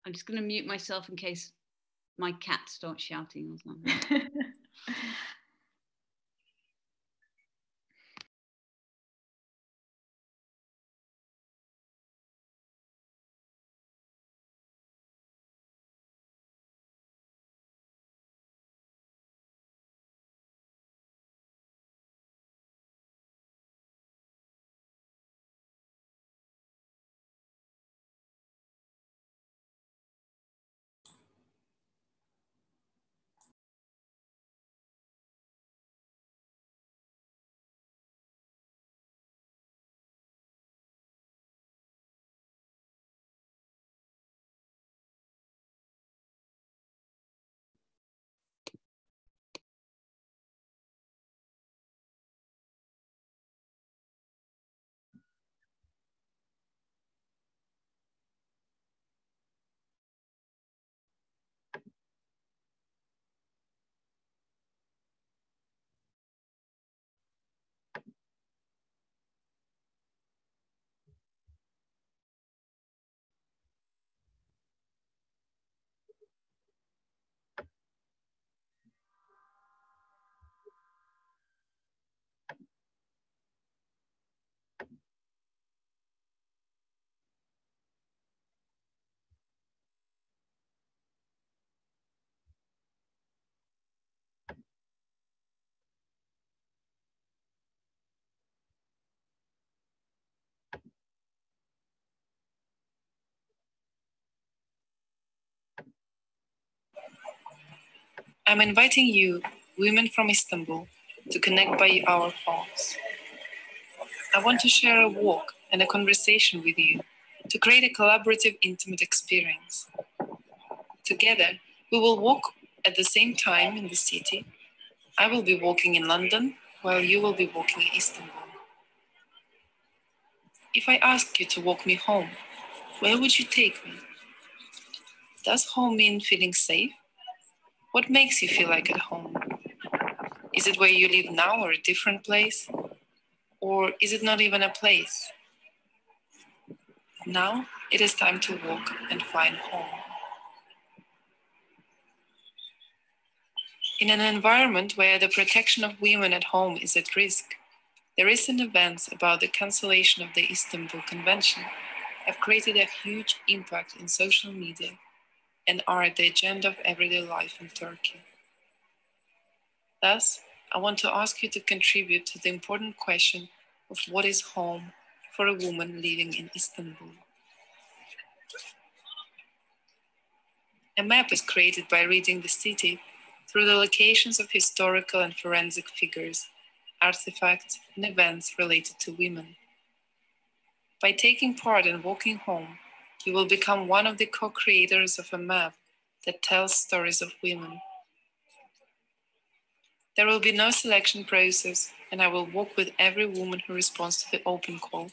I'm just going to mute myself in case my cat starts shouting or something. I'm inviting you, women from Istanbul, to connect by our phones. I want to share a walk and a conversation with you to create a collaborative, intimate experience. Together, we will walk at the same time in the city. I will be walking in London, while you will be walking in Istanbul. If I ask you to walk me home, where would you take me? Does home mean feeling safe? What makes you feel like at home? Is it where you live now or a different place? Or is it not even a place? Now it is time to walk and find home. In an environment where the protection of women at home is at risk, the recent events about the cancellation of the Istanbul Convention have created a huge impact in social media and are at the agenda of everyday life in Turkey. Thus, I want to ask you to contribute to the important question of what is home for a woman living in Istanbul. A map is created by reading the city through the locations of historical and forensic figures, artifacts, and events related to women. By taking part in walking home, you will become one of the co-creators of a map that tells stories of women. There will be no selection process, and I will walk with every woman who responds to the open call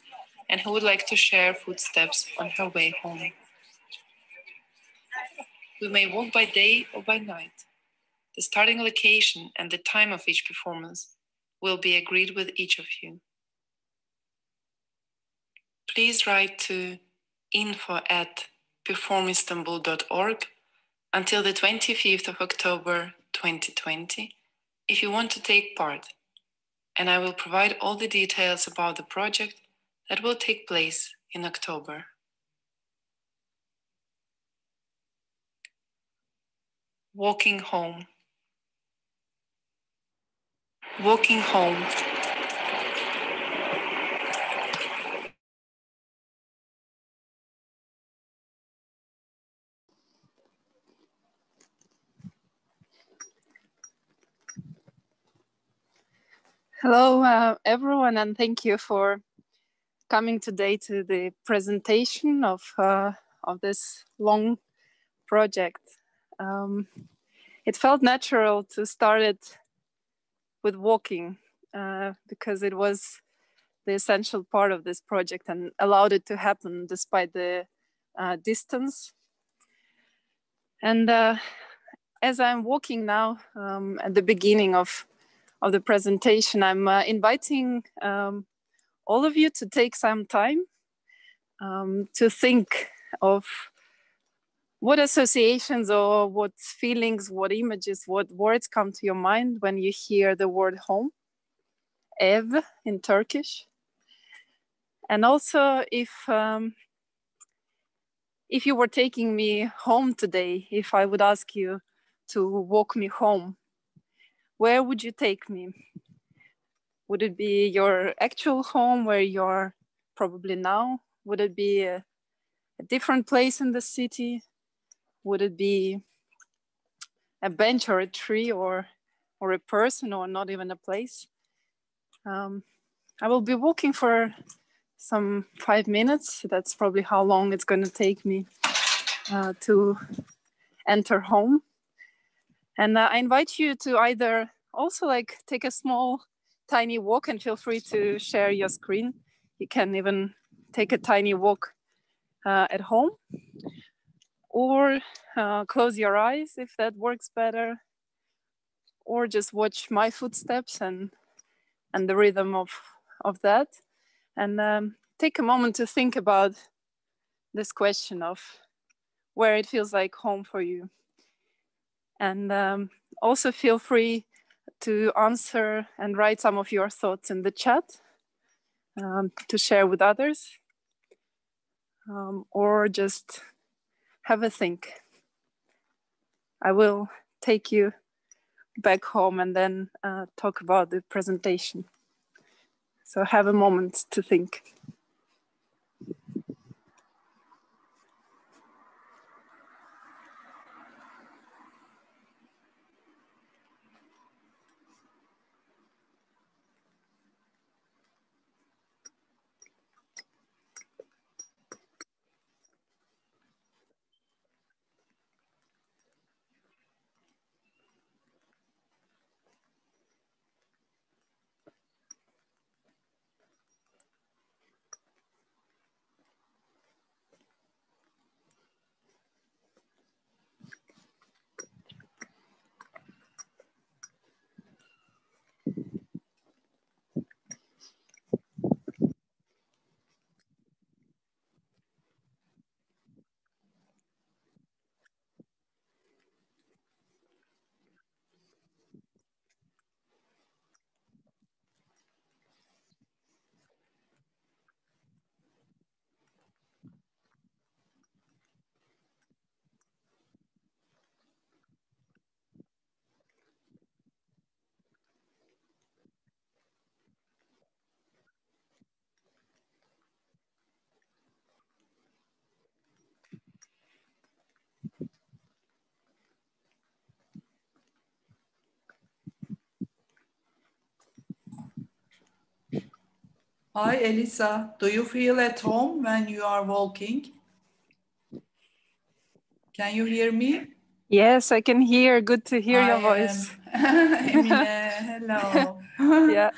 and who would like to share footsteps on her way home. We may walk by day or by night. The starting location and the time of each performance will be agreed with each of you. Please write to info@performistanbul.org until the 25th of October 2020 if you want to take part, and I will provide all the details about the project that will take place in October. Walking home. Walking home. Hello, everyone, and thank you for coming today to the presentation of this long project. It felt natural to start it with walking because it was the essential part of this project and allowed it to happen despite the distance. And as I'm walking now at the beginning of the presentation, I'm inviting all of you to take some time to think of what associations or what feelings, what images, what words come to your mind when you hear the word home? Ev in Turkish. And also if you were taking me home today, if I would ask you to walk me home, where would you take me? Would it be your actual home where you're probably now? Would it be a different place in the city? Would it be a bench or a tree or a person or not even a place? I will be walking for some 5 minutes. That's probably how long it's going to take me to enter home. And I invite you to either also like take a small tiny walk, and feel free to share your screen. You can even take a tiny walk at home, or close your eyes if that works better, or just watch my footsteps and the rhythm of that. And take a moment to think about this question of where it feels like home for you. And also feel free to answer and write some of your thoughts in the chat to share with others, or just have a think. I will take you back home and then talk about the presentation. So have a moment to think. Hi, Alisa. Do you feel at home when you are walking? Can you hear me? Yes, I can hear. Good to hear your voice. Emine, hello. Yeah.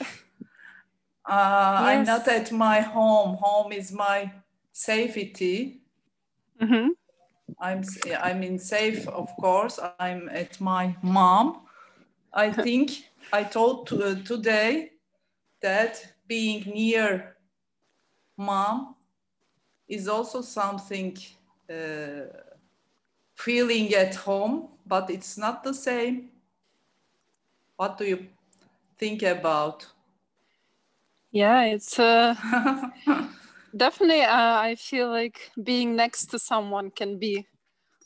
I'm Yes. not at my home. Home is my safety. Mm-hmm. I'm in safe, of course. I'm at my mom. I think I told today that being near mom is also something feeling at home, but it's not the same. What do you think about? Yeah, it's definitely, I feel like being next to someone can be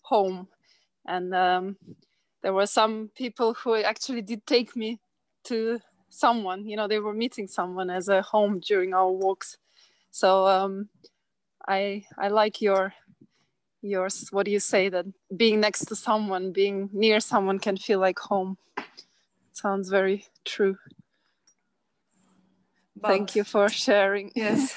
home. And there were some people who actually did take me to someone, you know, they were meeting someone as a home during our walks. So I like yours, what do you say, that being next to someone, being near someone can feel like home. Sounds very true. But, thank you for sharing. Yes.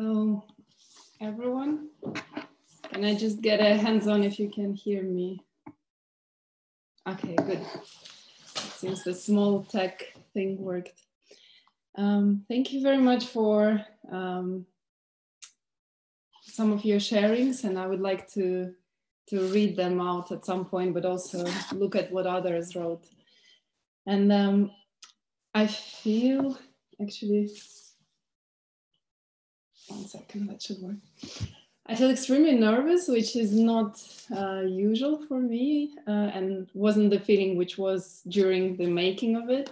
Hello, everyone. Can I just get a hands-on if you can hear me? Okay, good. It seems the small tech thing worked. Thank you very much for some of your sharings, and I would like to read them out at some point, but also look at what others wrote. And I feel, actually, one second, that should work. I feel extremely nervous, which is not usual for me, and wasn't the feeling which was during the making of it.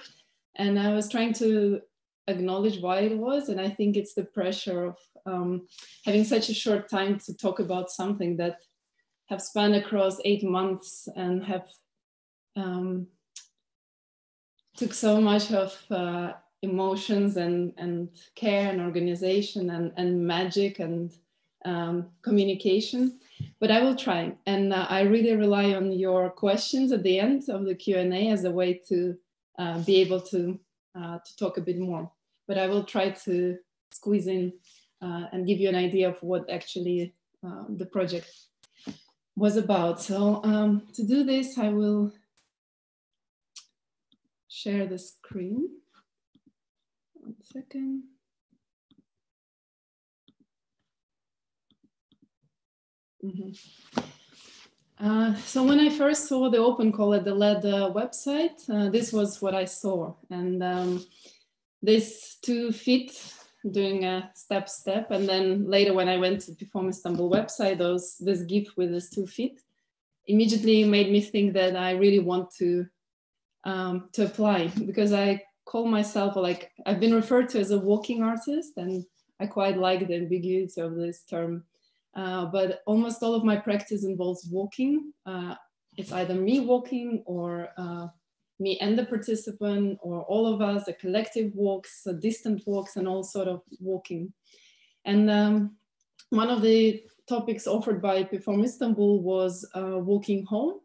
And I was trying to acknowledge why it was, and I think it's the pressure of having such a short time to talk about something that have spanned across 8 months and have took so much of emotions and care and organization and magic and communication, but I will try. And I really rely on your questions at the end of the Q&A as a way to be able to talk a bit more. But I will try to squeeze in and give you an idea of what actually the project was about. So to do this, I will share the screen. 1 second. So when I first saw the open call at the LADA website, this was what I saw. And these 2 feet doing a step, and then later when I went to Performistanbul website, this GIF with these 2 feet immediately made me think that I really want to apply, because I call myself, like, I've been referred to as a walking artist, and I quite like the ambiguity of this term. But almost all of my practice involves walking. It's either me walking or me and the participant, or all of us, the collective walks, distant walks, and all sort of walking. And one of the topics offered by Performistanbul was walking home.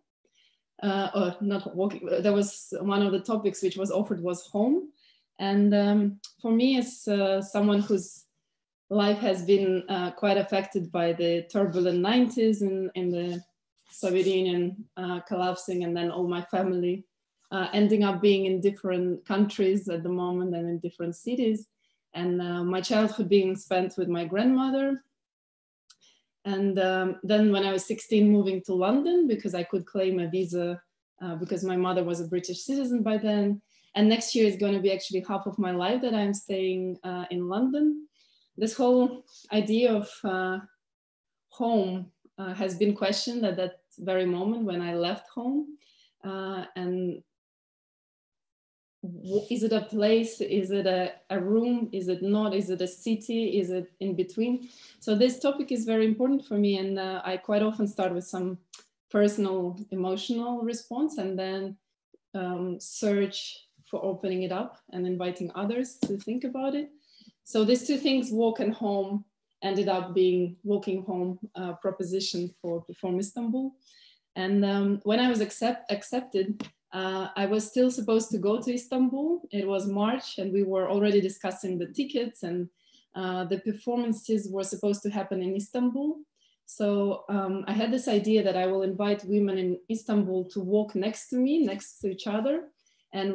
Or not walking, there was one of the topics which was offered was home. And for me, as someone whose life has been quite affected by the turbulent 90s in the Soviet Union collapsing, and then all my family ending up being in different countries at the moment and in different cities. And my childhood being spent with my grandmother. And then when I was 16, moving to London because I could claim a visa because my mother was a British citizen by then. And next year is going to be actually half of my life that I'm staying in London. This whole idea of home has been questioned at that very moment when I left home. And is it a place? Is it a room? Is it not? Is it a city? Is it in between? So this topic is very important for me, and I quite often start with some personal emotional response and then search for opening it up and inviting others to think about it. So these 2 things, walk and home, ended up being walking home proposition for Performistanbul. And when I was accepted, I was still supposed to go to Istanbul. It was March, and we were already discussing the tickets, and the performances were supposed to happen in Istanbul. So I had this idea that I will invite women in Istanbul to walk next to me, next to each other. And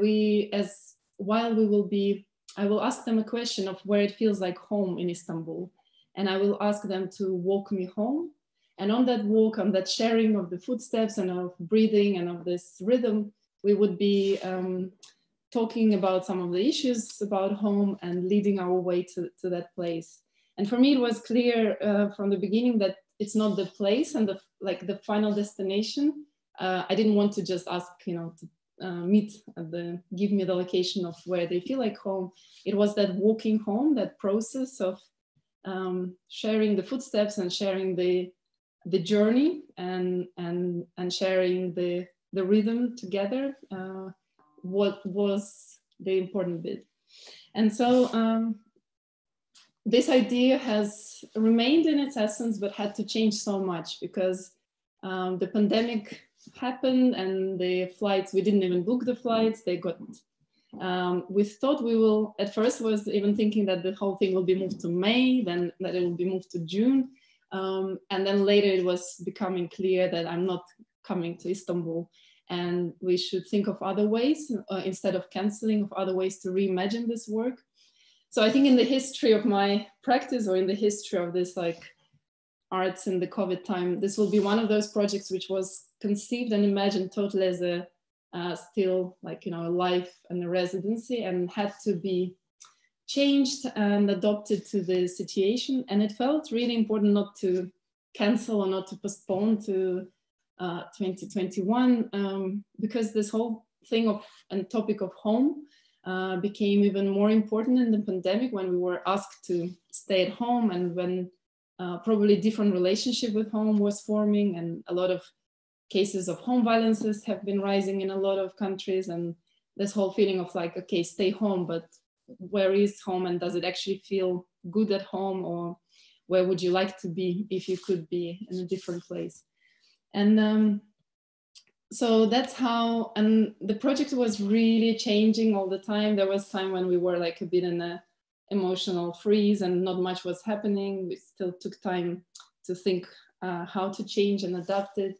I will ask them a question of where it feels like home in Istanbul. And I will ask them to walk me home. And on that walk, on that sharing of the footsteps and of breathing and of this rhythm, we would be talking about some of the issues about home and leading our way to that place. And for me, it was clear from the beginning that it's not the place and the final destination. I didn't want to just ask, to meet give me the location of where they feel like home. It was that walking home, that process of sharing the footsteps and sharing the journey and sharing the rhythm together, what was the important bit. And so this idea has remained in its essence, but had to change so much because the pandemic happened and the flights, we didn't even book the flights, they got We thought we will, at first was even thinking that the whole thing will be moved to May, then that it will be moved to June. And then later it was becoming clear that I'm not coming to Istanbul, and we should think of other ways instead of canceling, of other ways to reimagine this work. So I think in the history of my practice, or in the history of this like arts in the COVID time, this will be one of those projects which was conceived and imagined totally as a still like, you know, a life and a residency, and had to be changed and adopted to the situation. And it felt really important not to cancel or not to postpone to 2021, because this whole thing of and topic of home became even more important in the pandemic, when we were asked to stay at home, and when probably different relationship with home was forming, and a lot of cases of home violences have been rising in a lot of countries. And this whole feeling of like, okay, stay home, but where is home, and does it actually feel good at home, or where would you like to be if you could be in a different place? And so that's how, and the project was really changing all the time. There was time when we were like a bit in a emotional freeze and not much was happening. We still took time to think how to change and adapt it.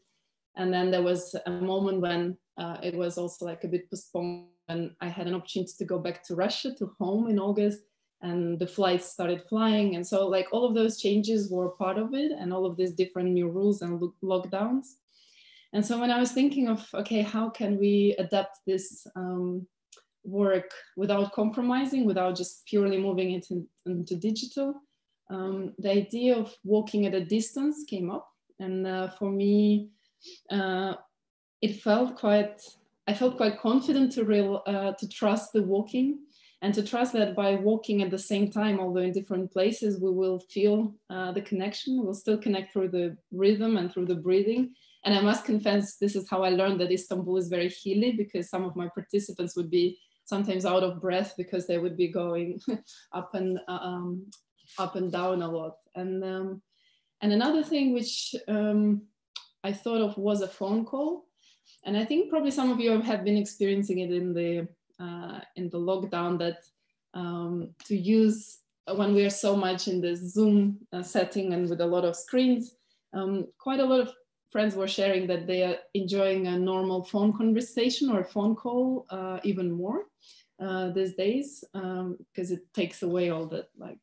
And then there was a moment when it was also like a bit postponed, and I had an opportunity to go back to Russia, to home in August, and the flights started flying. And so like all of those changes were part of it, and all of these different new rules and lockdowns. And so when I was thinking of, okay, how can we adapt this work without compromising, without just purely moving it into digital, the idea of walking at a distance came up. And for me, I felt quite confident to trust the walking, and to trust that by walking at the same time, although in different places, we will feel the connection. We'll still connect through the rhythm and through the breathing. And I must confess, this is how I learned that Istanbul is very hilly, because some of my participants would be sometimes out of breath because they would be going up and down a lot. And another thing which I thought of was a phone call. And I think probably some of you have been experiencing it in the lockdown, that to use when we are so much in the Zoom setting and with a lot of screens, quite a lot of friends were sharing that they are enjoying a normal phone conversation or a phone call even more these days, because it takes away all that like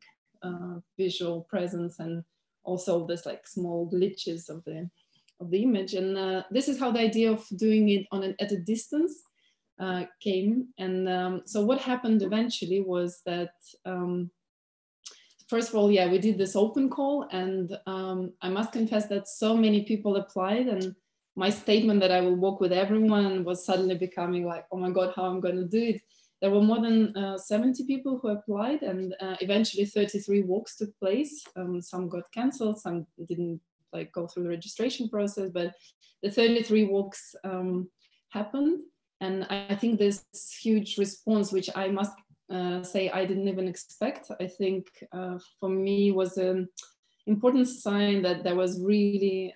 visual presence, and also this like small glitches of the image. And this is how the idea of doing it at a distance came. And so what happened eventually was that first of all, yeah, we did this open call, and I must confess that so many people applied, and my statement that I will walk with everyone was suddenly becoming like, oh my God, how I'm going to do it. There were more than 70 people who applied, and eventually 33 walks took place. Some got cancelled, some didn't like go through the registration process, but the 33 walks happened. And I think this huge response, which I must say I didn't even expect, I think for me was an important sign that there was really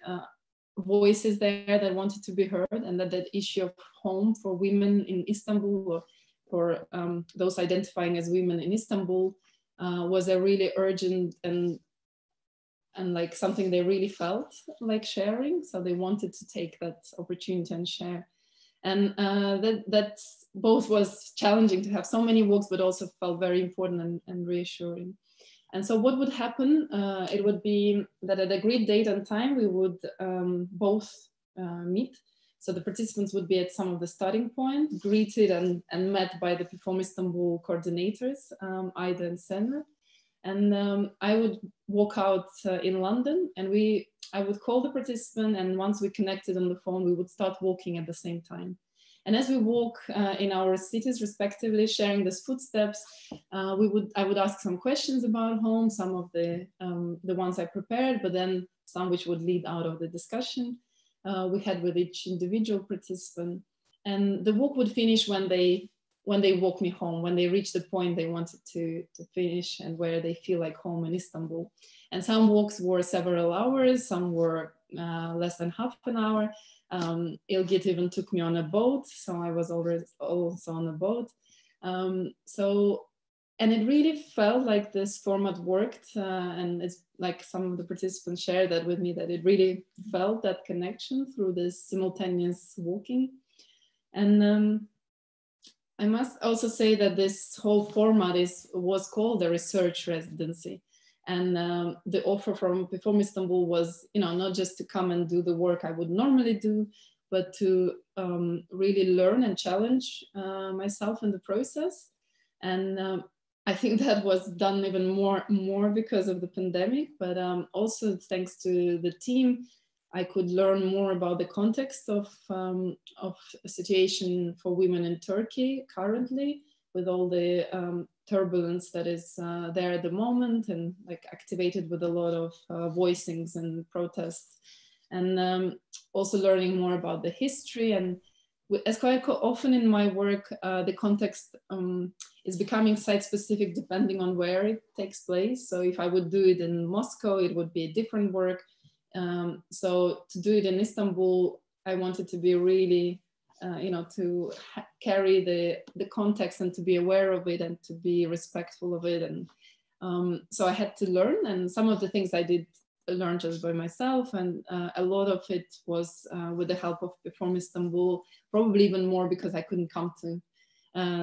voices there that wanted to be heard, and that issue of home for women in Istanbul, or for those identifying as women in Istanbul, was a really urgent and like something they really felt like sharing. So they wanted to take that opportunity and share. And that both was challenging to have so many walks, but also felt very important and reassuring. And so what would happen, it would be that at agreed date and time, we would both meet. So the participants would be at some of the starting point, greeted and met by the Performistanbul coordinators, Ida and Senra. And I would walk out in London, and I would call the participant, and once we connected on the phone, we would start walking at the same time. And as we walk in our cities respectively, sharing these footsteps, I would ask some questions about home, some of the ones I prepared, but then some which would lead out of the discussion we had with each individual participant. And the walk would finish when they walk me home, when they reach the point they wanted to finish and where they feel like home in Istanbul. And some walks were several hours, some were less than half an hour. Ilgit even took me on a boat, so I was always also on a boat. And it really felt like this format worked, and it's like some of the participants shared that with me, that it really felt that connection through this simultaneous walking. And I must also say that this whole format was called a research residency. And the offer from Performistanbul was, not just to come and do the work I would normally do, but to really learn and challenge myself in the process. And I think that was done even more because of the pandemic, but also thanks to the team, I could learn more about the context of a situation for women in Turkey currently, with all the turbulence that is there at the moment, and like activated with a lot of voicings and protests, and also learning more about the history. And as quite often in my work, the context is becoming site-specific depending on where it takes place. So if I would do it in Moscow, it would be a different work. So to do it in Istanbul, I wanted to be really, to carry the context and to be aware of it and to be respectful of it. And so I had to learn, and some of the things I did learn just by myself, and a lot of it was with the help of Performistanbul, probably even more because I couldn't come to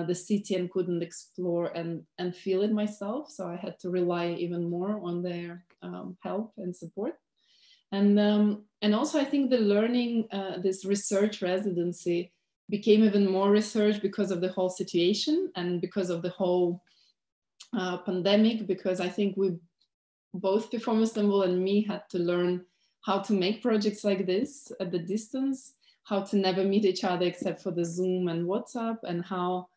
the city and couldn't explore and feel it myself. So I had to rely even more on their help and support. And also I think the learning, this research residency became even more research because of the whole situation and because of the whole pandemic, because I think both Performistanbul and me had to learn how to make projects like this at the distance, how to never meet each other except for the Zoom and WhatsApp, and how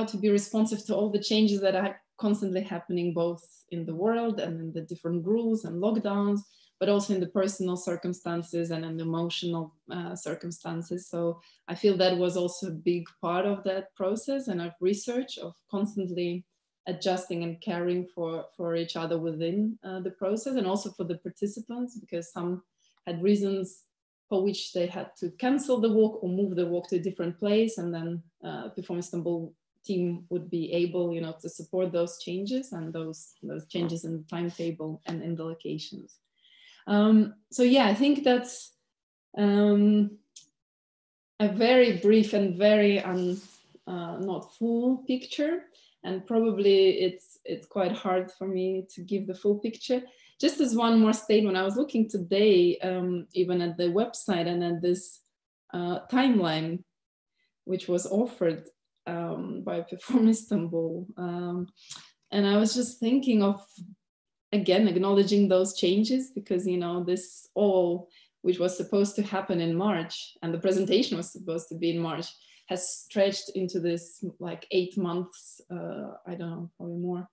to be responsive to all the changes that are constantly happening both in the world and in the different rules and lockdowns, but also in the personal circumstances and in the emotional circumstances. So I feel that was also a big part of that process and of research, of constantly adjusting and caring for each other within the process, and also for the participants, because some had reasons for which they had to cancel the walk or move the walk to a different place, and then Performistanbul team would be able, to support those changes and those changes in the timetable and in the locations. So yeah, I think that's a very brief and very not full picture, and probably it's quite hard for me to give the full picture. Just as one more statement, I was looking today even at the website and at this timeline which was offered by Performistanbul, and I was just thinking of, again, acknowledging those changes, because this all, which was supposed to happen in March, and the presentation was supposed to be in March, has stretched into this like 8 months, I don't know, probably more,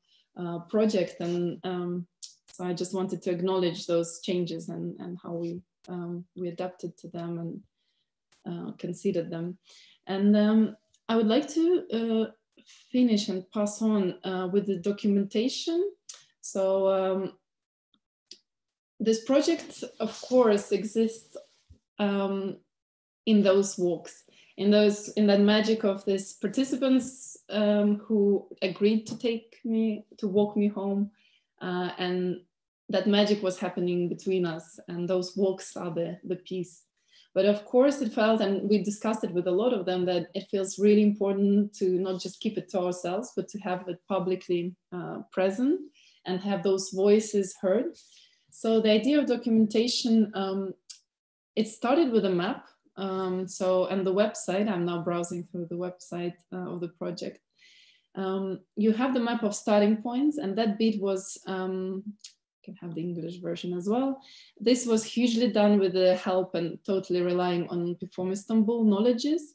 project. And so I just wanted to acknowledge those changes and how we adapted to them and considered them. And I would like to finish and pass on with the documentation. So this project, of course, exists in those walks, in that magic of these participants who agreed to walk me home, and that magic was happening between us, and those walks are the piece. But of course it felt, and we discussed it with a lot of them, that it feels really important to not just keep it to ourselves, but to have it publicly present and have those voices heard. So the idea of documentation, it started with a map. And the website, I'm now browsing through the website of the project. You have the map of starting points, and that bit was, can have the English version as well. This was hugely done with the help and totally relying on Performistanbul knowledges.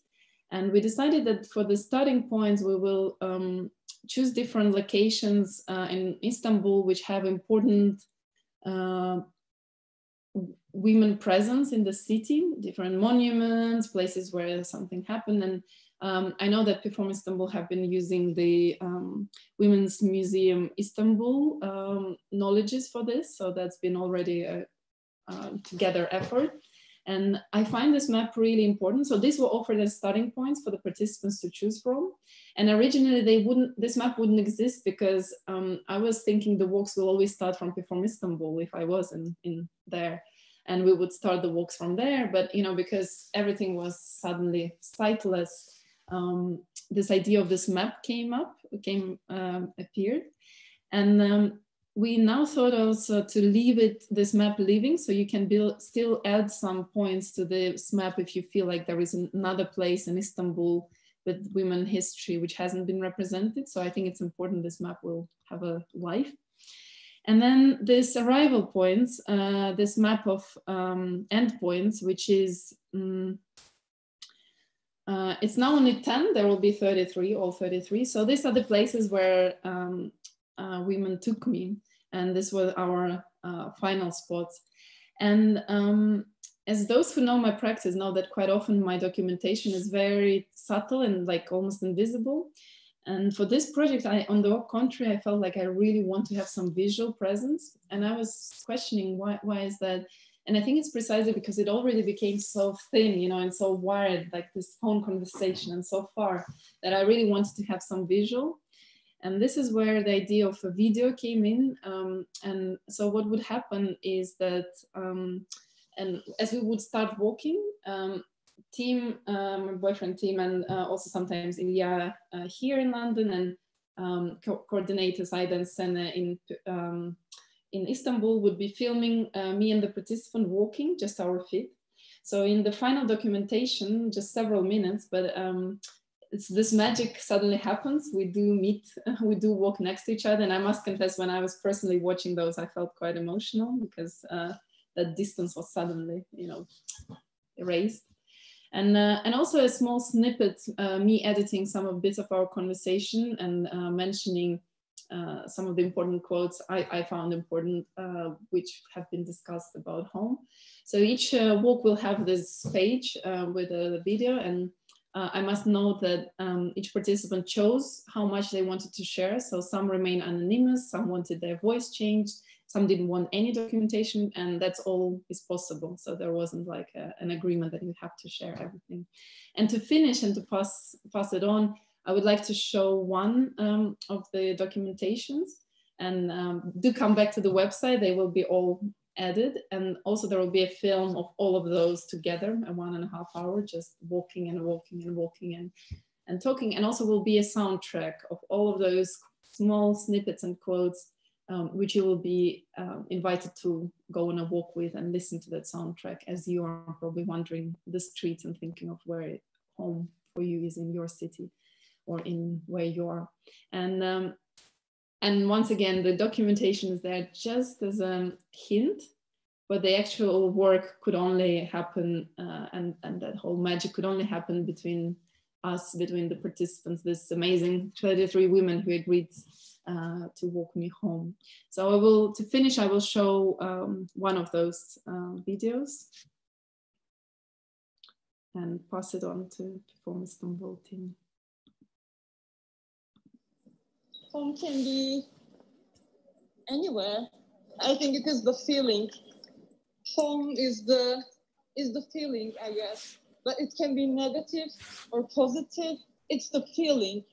And we decided that for the starting points, we will choose different locations in Istanbul, which have important women presence in the city, different monuments, places where something happened. And I know that Performistanbul have been using the Women's Museum Istanbul knowledges for this. So that's been already a together effort. And I find this map really important. So these were offered as starting points for the participants to choose from. And originally this map wouldn't exist because I was thinking the walks will always start from Performistanbul if I was in there. And we would start the walks from there. But, you know, because everything was suddenly sightless, this idea of this map appeared. And we now thought also to leave this map living, so you can still add some points to this map if you feel like there is another place in Istanbul with women history which hasn't been represented. So I think it's important this map will have a life. And then this arrival points, this map of endpoints, which is, it's now only 10, there will be 33, all 33. So these are the places where women took me. And this was our final spots. And as those who know my practice know that quite often my documentation is very subtle and like almost invisible. And for this project, on the contrary, I felt like I really want to have some visual presence. And I was questioning why is that? And I think it's precisely because it already became so thin, you know, and so wired, like this phone conversation and so far, that I really wanted to have some visual. And this is where the idea of a video came in. And so what would happen is that, and as we would start walking, team, my boyfriend team, and also sometimes Ilya here in London, and coordinators Aida and Sene in Istanbul would be filming me and the participant walking, just our feet. So in the final documentation, just several minutes, but it's this magic suddenly happens. We do meet, we do walk next to each other. And I must confess, when I was personally watching those, I felt quite emotional because that distance was suddenly, you know, erased. And also a small snippet, me editing some of bits of our conversation and mentioning some of the important quotes I found important, which have been discussed about home. So each walk will have this page with a video, and I must note that each participant chose how much they wanted to share. So some remain anonymous, some wanted their voice changed, some didn't want any documentation, and that's all is possible. So there wasn't like an agreement that you have to share everything. And to finish and to pass it on, I would like to show one of the documentations, and do come back to the website. They will be all added, and also there will be a film of all of those together, a 1.5 hour, just walking and walking and walking and talking, and also will be a soundtrack of all of those small snippets and quotes, which you will be invited to go on a walk with and listen to that soundtrack as you are probably wandering the streets and thinking of where home for you is in your city or in where you are. And once again, the documentation is there just as a hint, but the actual work could only happen, and that whole magic could only happen between us, between the participants, this amazing 33 women who agreed to walk me home. So to finish, I will show one of those videos and pass it on to Performistanbul team. Home can be anywhere. I think it is the feeling. Home is the feeling, I guess. But it can be negative or positive. It's the feeling.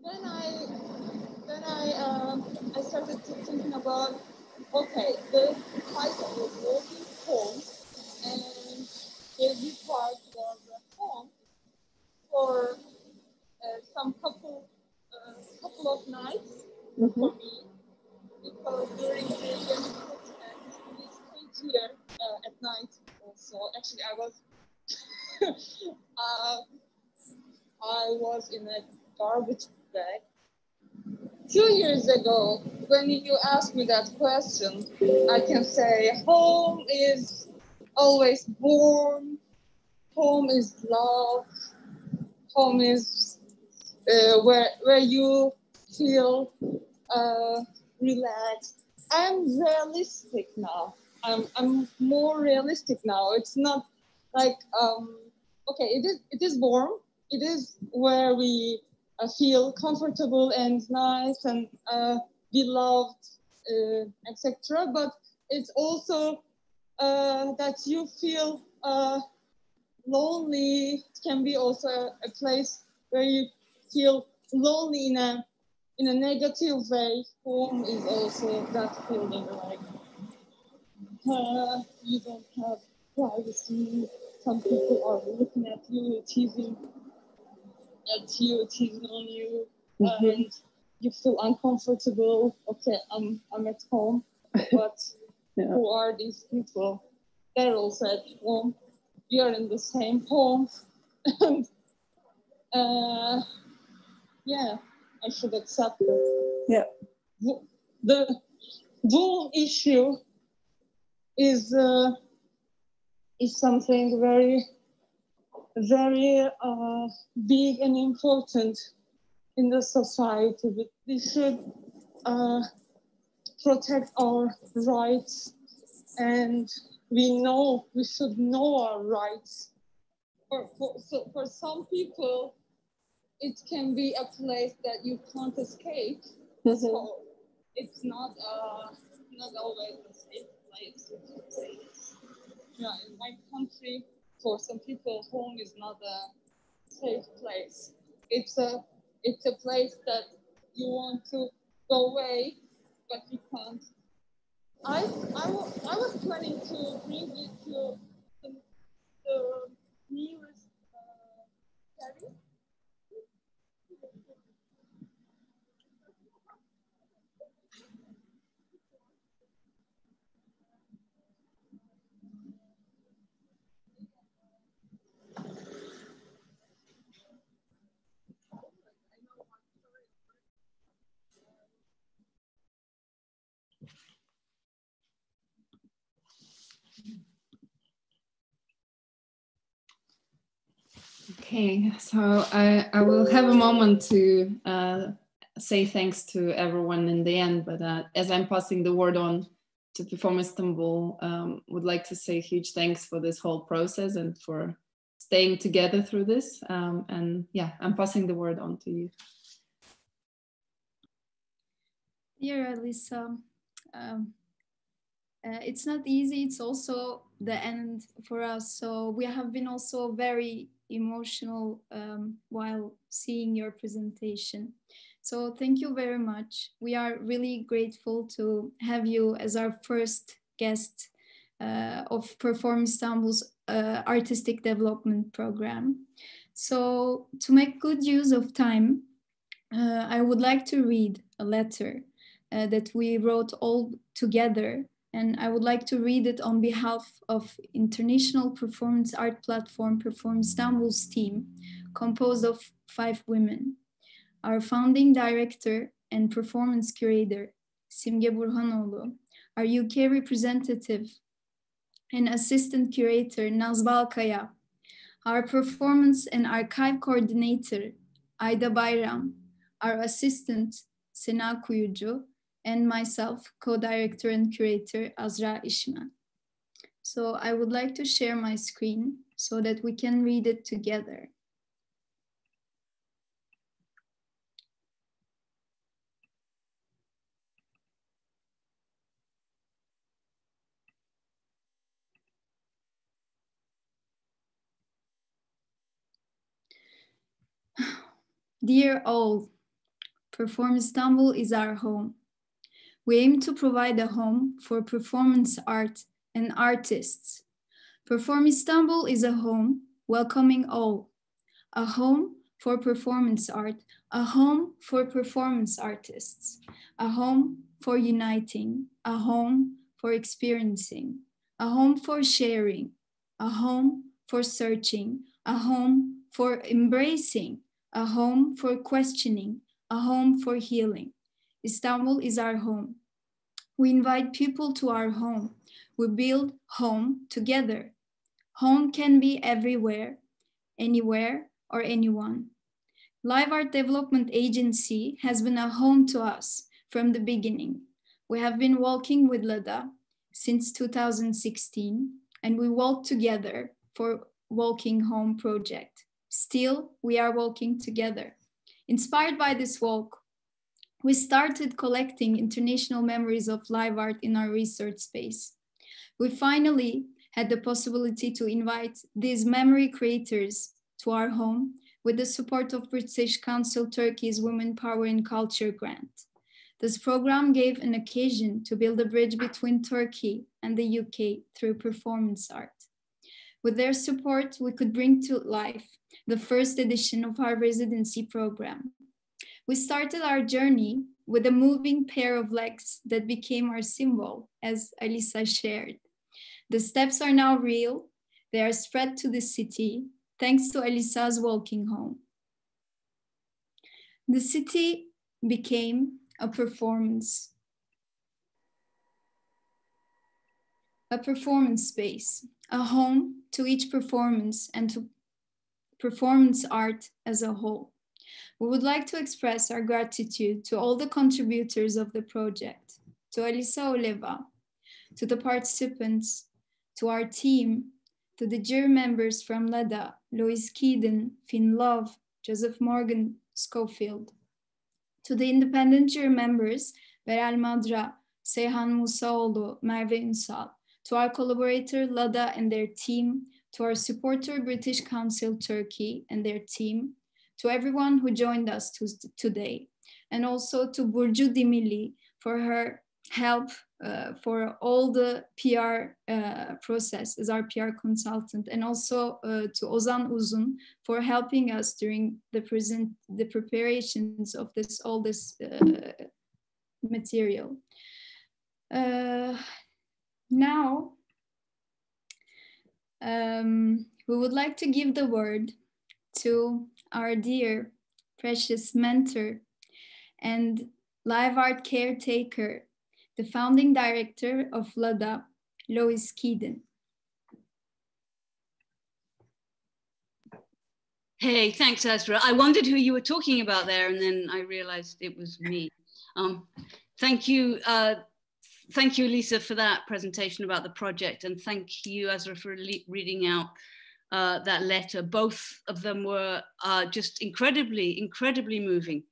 Then I started thinking about, okay, the title was walking home, and every part was a home for some couple of nights for me, because during the we stayed here at night also. Actually, I was in a garbage bag. 2 years ago, when you asked me that question, I can say home is always warm, home is love, home is where you feel relaxed. I'm realistic now. I'm more realistic now. It's not like okay. It is warm. It is where we feel comfortable and nice and beloved, etc. But it's also that you feel lonely. It can be also a place where you feel lonely in a negative way. Home is also that feeling like you don't have privacy. Some people are looking at you, teasing on you, and you feel uncomfortable. Okay, I'm at home, but who are these people? They're also at home. We are in the same home, and yeah, I should accept it. Yeah. The whole issue is something very, very big and important in the society. But we should protect our rights, and we should know our rights. For some people, it can be a place that you can't escape. So it's not always a safe place. Yeah, in my country, for some people, home is not a safe place. It's a place that you want to go away, but you can't. I was planning to bring you to the nearest ferry. Okay, so I will have a moment to say thanks to everyone in the end, but as I'm passing the word on to Perform Istanbul, would like to say huge thanks for this whole process and for staying together through this. And yeah, I'm passing the word on to you. Dear Alisa, it's not easy. It's also the end for us. So we have been also very emotional while seeing your presentation. So thank you very much. We are really grateful to have you as our first guest of Performistanbul's artistic development program. So to make good use of time, I would like to read a letter that we wrote all together, and I would like to read it on behalf of international performance art platform Performistanbul's team, composed of 5 women. Our founding director and performance curator, Simge Burhanoğlu, our UK representative and assistant curator, Nazbal Kaya, our performance and archive coordinator, Ayda Bayram, our assistant, Sena Kuyucu, and myself, co-director and curator, Azra Ishman. So I would like to share my screen so that we can read it together. Dear all, Performistanbul is our home. We aim to provide a home for performance art and artists. Performistanbul is a home welcoming all, a home for performance art, a home for performance artists, a home for uniting, a home for experiencing, a home for sharing, a home for searching, a home for embracing, a home for questioning, a home for healing. Istanbul is our home. We invite people to our home. We build home together. Home can be everywhere, anywhere, or anyone. Live Art Development Agency has been a home to us from the beginning. We have been walking with LADA since 2016, and we walk together for Walking Home project. Still, we are walking together. Inspired by this walk, we started collecting international memories of live art in our research space. We finally had the possibility to invite these memory creators to our home with the support of British Council Turkey's Women Power and Culture grant. This program gave an occasion to build a bridge between Turkey and the UK through performance art. With their support, we could bring to life the first edition of our residency program. We started our journey with a moving pair of legs that became our symbol, as Alisa shared. The steps are now real. They are spread to the city, thanks to Alisa's walking home. The city became a performance space, a home to each performance and to performance art as a whole. We would like to express our gratitude to all the contributors of the project, to Alisa Oleva, to the participants, to our team, to the jury members from LADA, Lois Keeden, Finn Love, Joseph Morgan Schofield, to the independent jury members, Beral Madra, Seyhan Musaoğlu, Merve Ünsal, to our collaborator LADA and their team, to our supporter British Council Turkey and their team, to everyone who joined us today, and also to Burcu Dimili for her help for all the PR process as our PR consultant, and also to Ozan Uzun for helping us during the preparations of all this material. Now, we would like to give the word to our dear, precious mentor and live art caretaker, the founding director of LADA, Lois Keeden. Hey, thanks, Ezra. I wondered who you were talking about there, and then I realized it was me. Thank you, Alisa, for that presentation about the project, and thank you, Ezra, for reading out that letter. Both of them were just incredibly moving.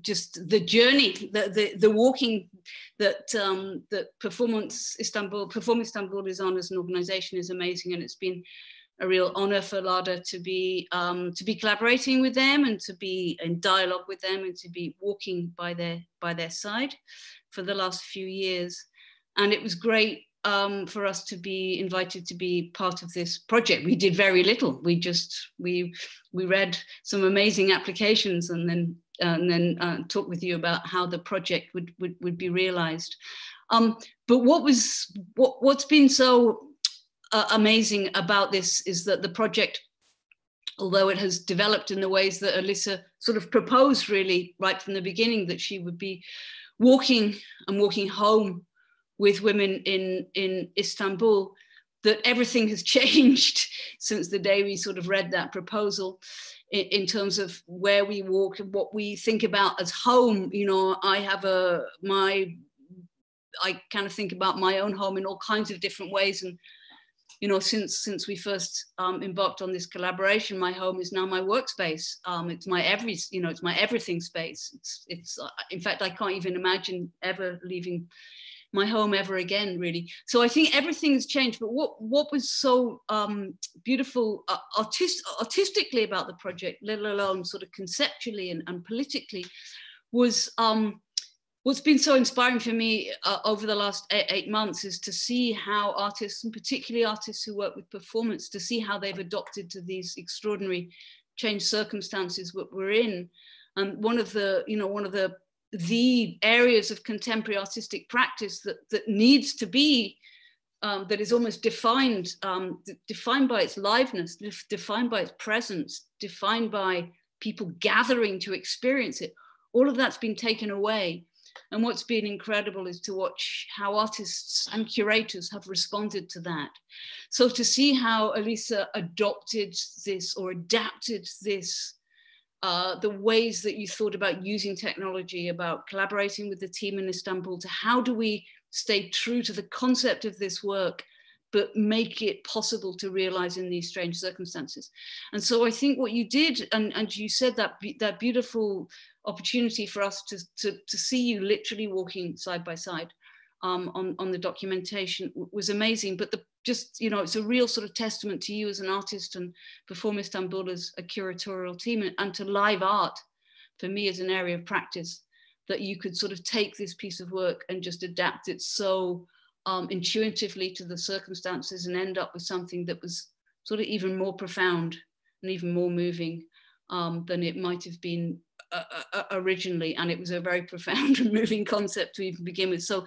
Just the journey, the walking that Performistanbul is on as an organization is amazing, and it's been a real honor for LADA to be collaborating with them and to be in dialogue with them and to be walking by their side for the last few years. And it was great for us to be invited to be part of this project. We did very little. We read some amazing applications and then talk with you about how the project would be realized. But what's been so amazing about this is that the project, although it has developed in the ways that Alisa sort of proposed really right from the beginning, that she would be walking home with women in Istanbul, that everything has changed since the day we sort of read that proposal in terms of where we walk and what we think about as home. You know, I kind of think about my own home in all kinds of different ways. And, you know, since we first embarked on this collaboration, my home is now my workspace. It's my everything space. It's in fact, I can't even imagine ever leaving my home ever again, really. So I think everything has changed. But what was so beautiful artistically about the project, let alone sort of conceptually and politically, was what's been so inspiring for me over the last 8 months is to see how artists, and particularly artists who work with performance, to see how they've adopted to these extraordinary changed circumstances that we're in. And one of the areas of contemporary artistic practice that needs to be, that is almost defined by its liveness, defined by its presence, defined by people gathering to experience it. All of that's been taken away. And what's been incredible is to watch how artists and curators have responded to that. So to see how Alisa adopted this or adapted this, the ways that you thought about using technology, about collaborating with the team in Istanbul, to how do we stay true to the concept of this work, but make it possible to realize in these strange circumstances. And so I think what you did, and you said that beautiful opportunity for us to see you literally walking side by side. on the documentation was amazing. But just, you know, it's a real sort of testament to you as an artist and Performistanbul as a curatorial team, and to live art for me as an area of practice, that you could sort of take this piece of work and just adapt it so intuitively to the circumstances and end up with something that was sort of even more profound and even more moving than it might have been originally. And it was a very profound and moving concept to even begin with. So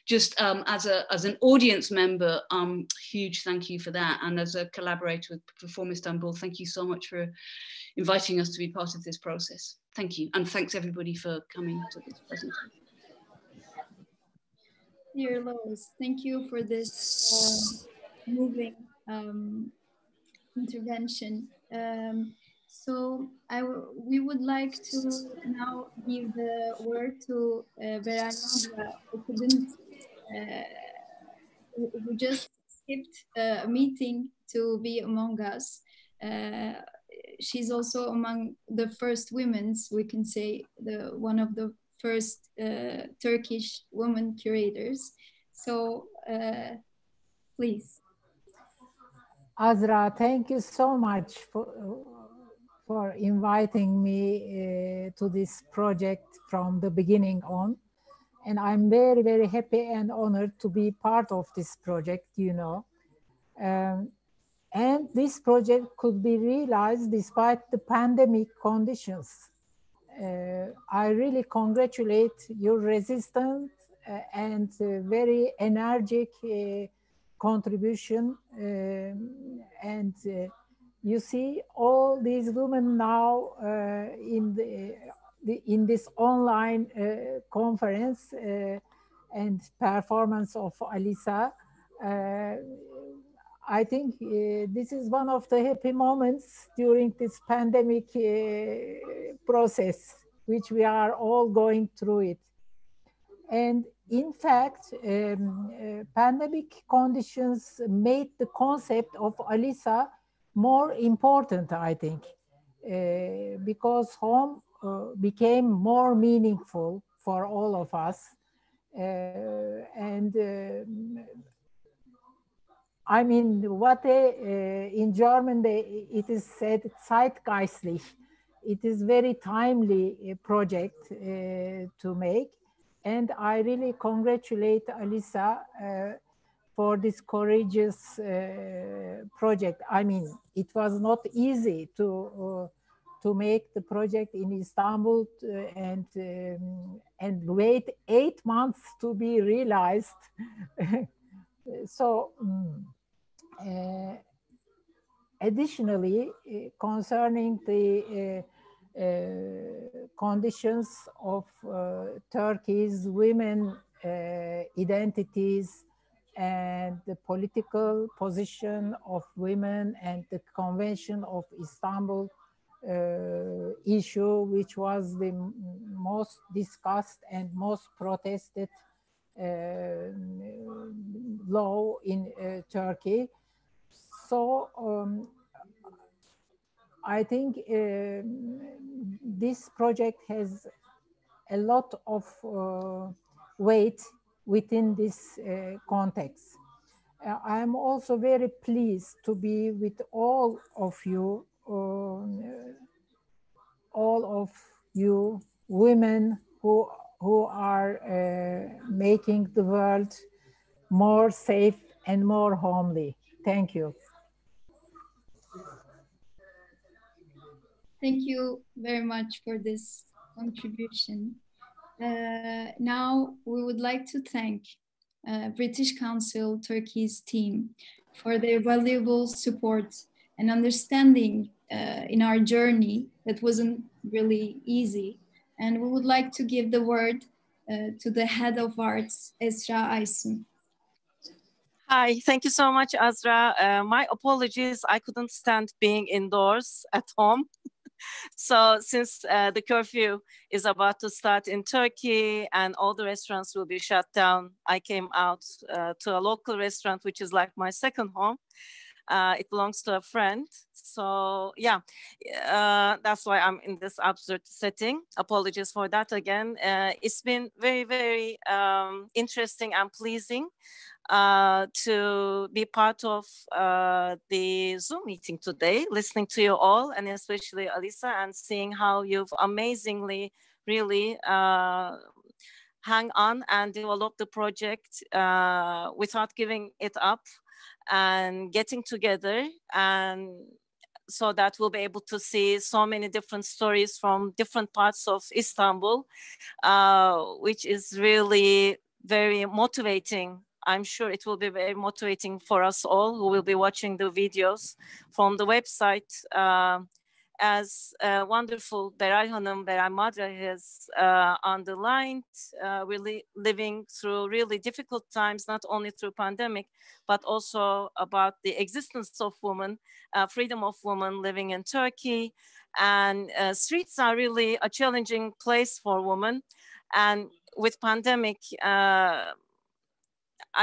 just as an audience member, huge thank you for that. And as a collaborator with Performistanbul, thank you so much for inviting us to be part of this process. Thank you. And thanks everybody for coming to this presentation. Dear Lois, thank you for this moving intervention. So we would like to now give the word to Valensiya'ya, who just skipped a meeting to be among us. She's also among the first women, we can say, one of the first Turkish women curators. So please. Azra, thank you so much for inviting me to this project from the beginning on. And I'm very, very happy and honored to be part of this project, you know. And this project could be realized despite the pandemic conditions. I really congratulate your resistant and very energetic contribution. And you see all these women now in this online conference and performance of Alisa. I think this is one of the happy moments during this pandemic process, which we are all going through it. And in fact, pandemic conditions made the concept of Alisa more important, I think, because home became more meaningful for all of us. I mean, what in German it is said zeitgeistlich. It is very timely project to make, and I really congratulate Alisa for this courageous project. I mean, it was not easy to make the project in Istanbul and wait 8 months to be realized. So. Additionally, concerning the conditions of Turkey's women identities and the political position of women and the Convention of Istanbul issue, which was the most discussed and most protested law in Turkey. So I think this project has a lot of weight within this context. I am also very pleased to be with all of you women who are making the world more safe and more homely. Thank you. Thank you very much for this contribution. Now we would like to thank British Council Turkey's team for their valuable support and understanding in our journey that wasn't really easy. And we would like to give the word to the head of arts, Esra Aysun. Hi, thank you so much, Azra. My apologies, I couldn't stand being indoors at home. So since the curfew is about to start in Turkey and all the restaurants will be shut down, I came out to a local restaurant, which is like my second home. It belongs to a friend. So yeah, that's why I'm in this absurd setting. Apologies for that again. It's been very, very interesting and pleasing to be part of the Zoom meeting today, listening to you all, and especially Alisa, and seeing how you've amazingly really hang on and develop the project without giving it up and getting together, and so that we'll be able to see so many different stories from different parts of Istanbul, which is really very motivating. I'm sure it will be very motivating for us all who will be watching the videos from the website. As wonderful Beray Hanım, Beray Madra has underlined, really living through really difficult times, not only through pandemic, but also about the existence of women, freedom of women living in Turkey. And streets are really a challenging place for women. And with pandemic, I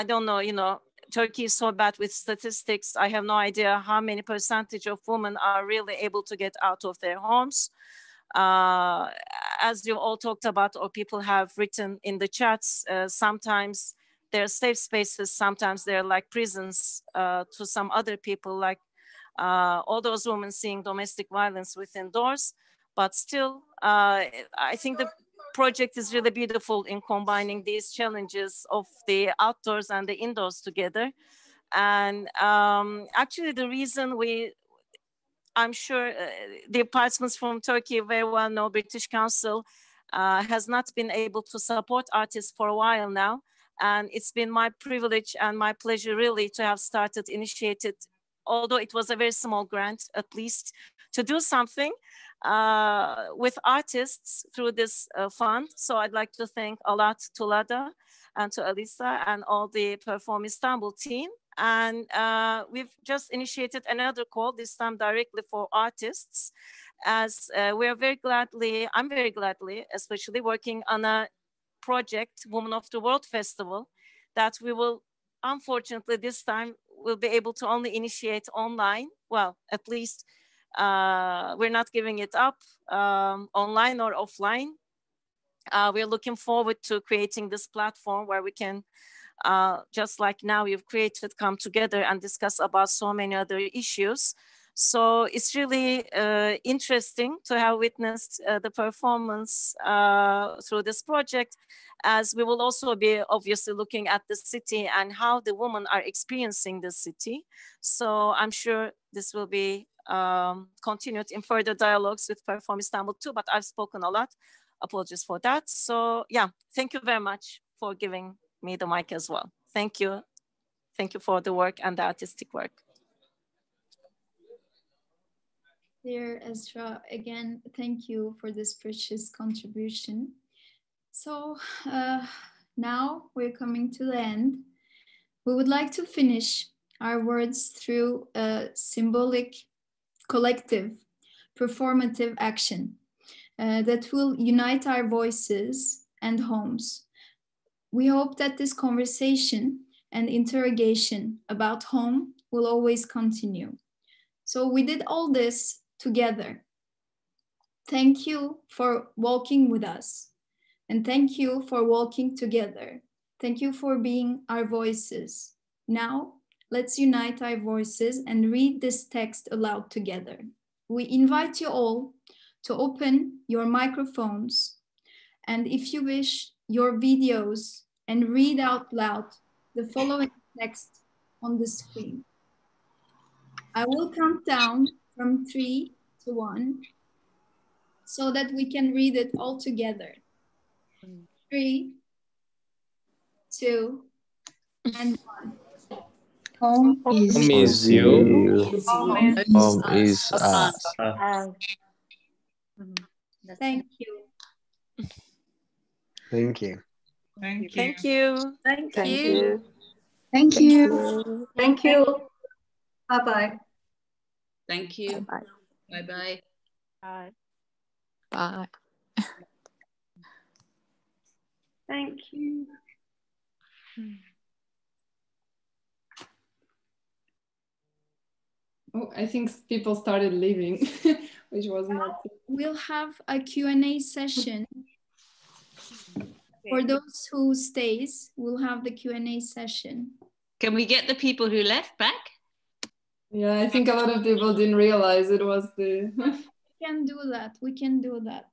don't know, you know, Turkey is so bad with statistics. I have no idea how many percentage of women are really able to get out of their homes. As you all talked about, or people have written in the chats, sometimes they're safe spaces, sometimes they're like prisons to some other people, like all those women seeing domestic violence within doors. But still, I think the project is really beautiful in combining these challenges of the outdoors and the indoors together. And actually the reason I'm sure the participants from Turkey very well know British Council has not been able to support artists for a while now. And it's been my privilege and my pleasure really to have initiated, although it was a very small grant, at least to do something with artists through this fund. So I'd like to thank a lot to LADA and to Alisa and all the Performistanbul team. And we've just initiated another call, this time directly for artists, as I'm very gladly, especially working on a project, Women of the World Festival, that we will, unfortunately this time, we'll be able to only initiate online. Well, at least we're not giving it up online or offline. We're looking forward to creating this platform where we can, just like now you've created, come together and discuss about so many other issues. So it's really interesting to have witnessed the performance through this project, as we will also be obviously looking at the city and how the women are experiencing the city. So I'm sure this will be continued in further dialogues with Performistanbul too, but I've spoken a lot. Apologies for that. So yeah, thank you very much for giving me the mic as well. Thank you. Thank you for the work and the artistic work. Dear Esra, again, thank you for this precious contribution. So now we're coming to the end. We would like to finish our words through a symbolic, collective, performative action that will unite our voices and homes. We hope that this conversation and interrogation about home will always continue. So we did all this together. Thank you for walking with us. And thank you for walking together. Thank you for being our voices. Now, let's unite our voices and read this text aloud together. We invite you all to open your microphones, and if you wish, your videos, and read out loud the following text on the screen. I will count down from 3 to 1 so that we can read it all together. 3, 2, and 1. Home is you. Home is us. Thank you. Thank you. Thank you. Thank you. Thank you. Thank you. Bye-bye. Thank you. Bye-bye. Bye. Bye. Thank you. Oh, I think people started leaving, which was not. We'll have a Q&A session. For those who stays, we'll have the Q&A session. Can we get the people who left back? Yeah, I think a lot of people didn't realize it was the... We can do that. We can do that.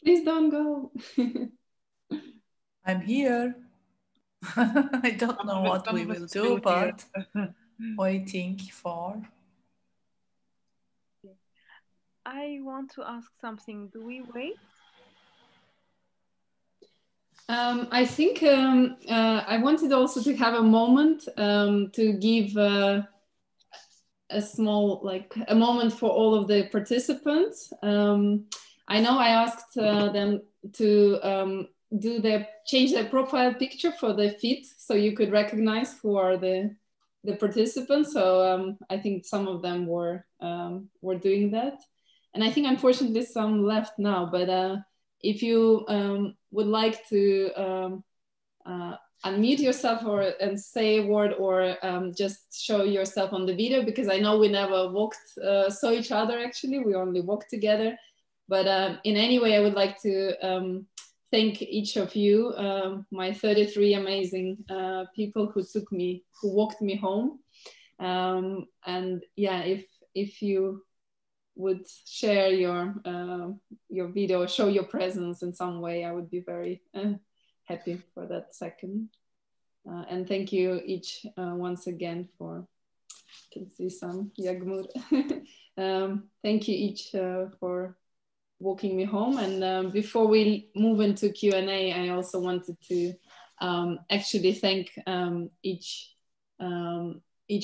Please don't go. I'm here. I don't know what we will do, but waiting for. I want to ask something. Do we wait? I think I wanted also to have a moment to give a small, like a moment for all of the participants. I know I asked them to change their profile picture for the feed, so you could recognize who are the participants. So I think some of them were doing that, and I think unfortunately some left now. But if you would like to unmute yourself and say a word, or just show yourself on the video, because I know we never saw each other actually, we only walked together. But in any way, I would like to thank each of you, my 33 amazing people who walked me home. And yeah, if you would share your video, show your presence in some way, I would be very happy for that second. And thank you each once again for, I can see some, Yagmur. Thank you each for walking me home. And before we move into Q&A, I also wanted to actually thank each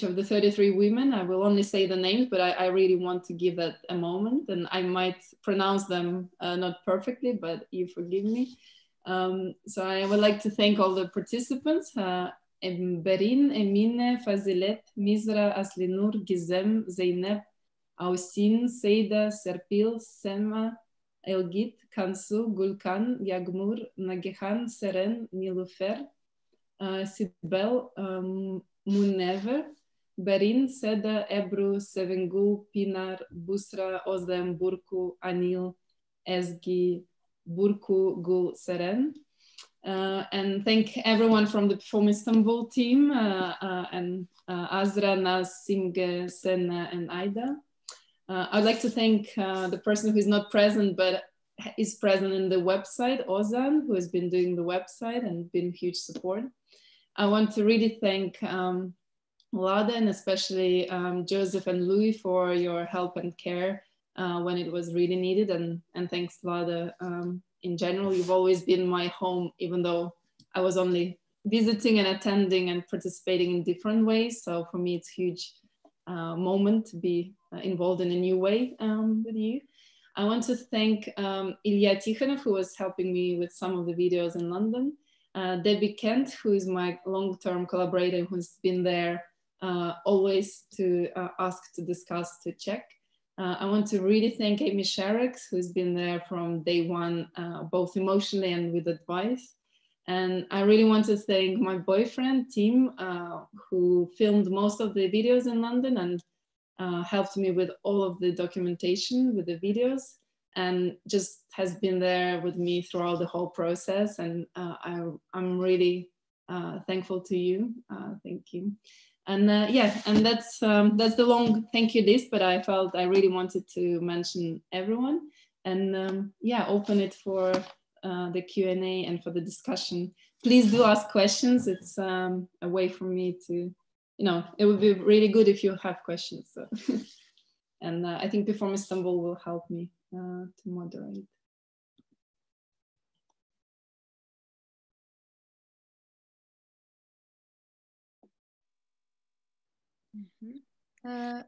of the 33 women. I will only say the names, but I really want to give that a moment, and I might pronounce them not perfectly, but you forgive me. So I would like to thank all the participants, Berin, Emine, Fazilet, Mizra, Aslinur, Gizem, Zeynep, Ausin, Seyda, Serpil, Sema, Elgit, Kansu, Gulkan, Yagmur, Nagehan, Seren, Nilufer, Sibel, Munever, Berin, Seda, Ebru, Sevengul, Pinar, Busra, Ozlem, Burku, Anil, Ezgi, Burku, Gul, Seren. And thank everyone from the Performistanbul team, and Azra, Naz, Simge, Senna, and Aida. I'd like to thank the person who is not present, but is present in the website, Ozan, who has been doing the website and been huge support. I want to really thank LADA, and especially Joseph and Louis, for your help and care when it was really needed. And thanks, LADA, in general. You've always been my home, even though I was only visiting and attending and participating in different ways. So for me, it's a huge moment to be involved in a new way with you. I want to thank Ilya Tikhonov, who was helping me with some of the videos in London. Debbie Kent, who is my long-term collaborator, who's been there always to ask, to discuss, to check. I want to really thank Amy Shareks, who's been there from day one, both emotionally and with advice. And I really want to thank my boyfriend, Tim, who filmed most of the videos in London and helped me with all of the documentation with the videos, and just has been there with me throughout the whole process. And I'm really thankful to you. Thank you. And yeah, and that's the long thank you list, but I felt I really wanted to mention everyone, and yeah, open it for the Q&A and for the discussion. Please do ask questions. It's a way for me to, it would be really good if you have questions. So. And I think Performistanbul will help me to moderate. Mm-hmm.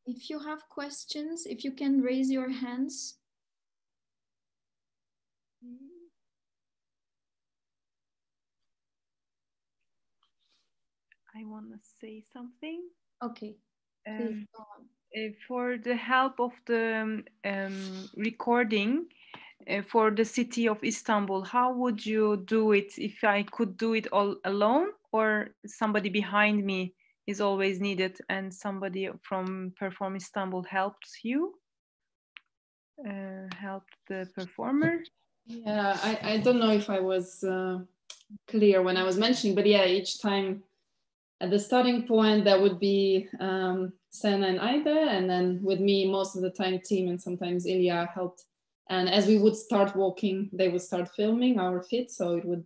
If you have questions, if you can raise your hands. I want to say something. Okay. Please go on. For the help of the recording for the city of Istanbul, how would you do it? If I could do it all alone, or somebody behind me is always needed, and somebody from Perform Istanbul helped you, helped the performer. Yeah, I don't know if I was clear when I was mentioning, but yeah, each time at the starting point, that would be Sen and Aida, and then with me most of the time Tim, and sometimes Ilya helped. And as we would start walking, they would start filming our feet. So it would,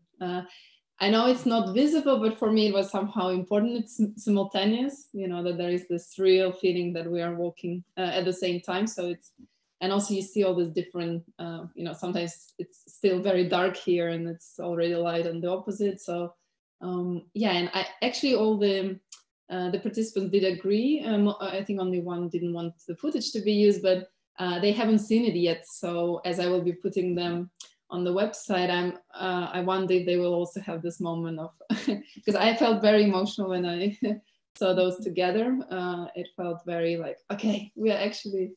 I know it's not visible, but for me it was somehow important. It's simultaneous, you know, that there is this real feeling that we are walking at the same time. So it's, and also you see all this different, you know, sometimes it's still very dark here and it's already light on the opposite. So yeah, and I actually all the participants did agree. I think only one didn't want the footage to be used, but they haven't seen it yet. So as I will be putting them on the website, I wonder if they will also have this moment of, because I felt very emotional when I saw those together. It felt very like, okay, we are actually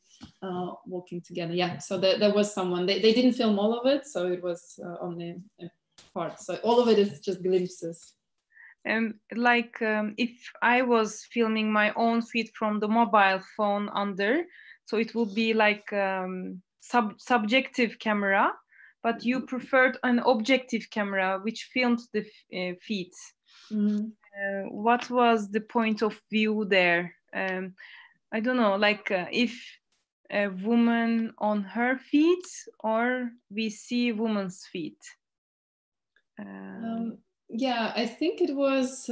walking together. Yeah, so there was someone, they didn't film all of it, so it was only a part. So all of it is just glimpses. Like if I was filming my own feed from the mobile phone under, so it would be like subjective camera, but you preferred an objective camera which filmed the feet. Mm-hmm. What was the point of view there? I don't know, like if a woman on her feet or we see woman's feet. Yeah, I think it was,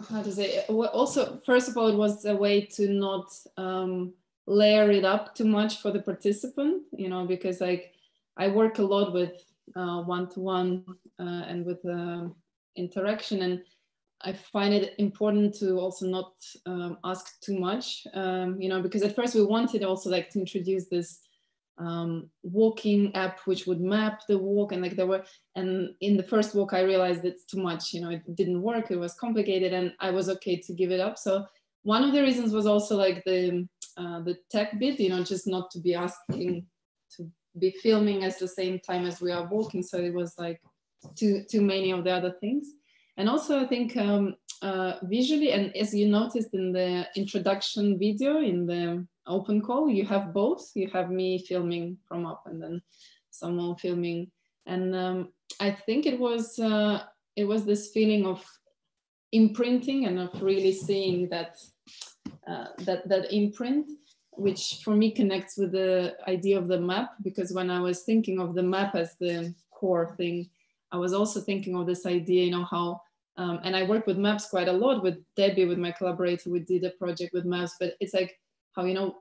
how to say, also, first of all, it was a way to not layer it up too much for the participant, you know, because like I work a lot with one-to-one and with interaction, and I find it important to also not ask too much, you know, because at first we wanted also like to introduce this walking app which would map the walk, and like there were, and in the first walk I realized it's too much, you know, it didn't work, it was complicated, and I was okay to give it up. So one of the reasons was also like the tech bit, you know, just not to be asking to be filming at the same time as we are walking, so it was like too many of the other things. And also I think visually, and as you noticed in the introduction video in the open call, you have both. You have me filming from up and then someone filming. And I think it was this feeling of imprinting and of really seeing that that imprint, which for me connects with the idea of the map, because when I was thinking of the map as the core thing, I was also thinking of this idea, you know, how and I work with maps quite a lot with Debbie, with my collaborator. We did a project with maps, but it's like how, you know,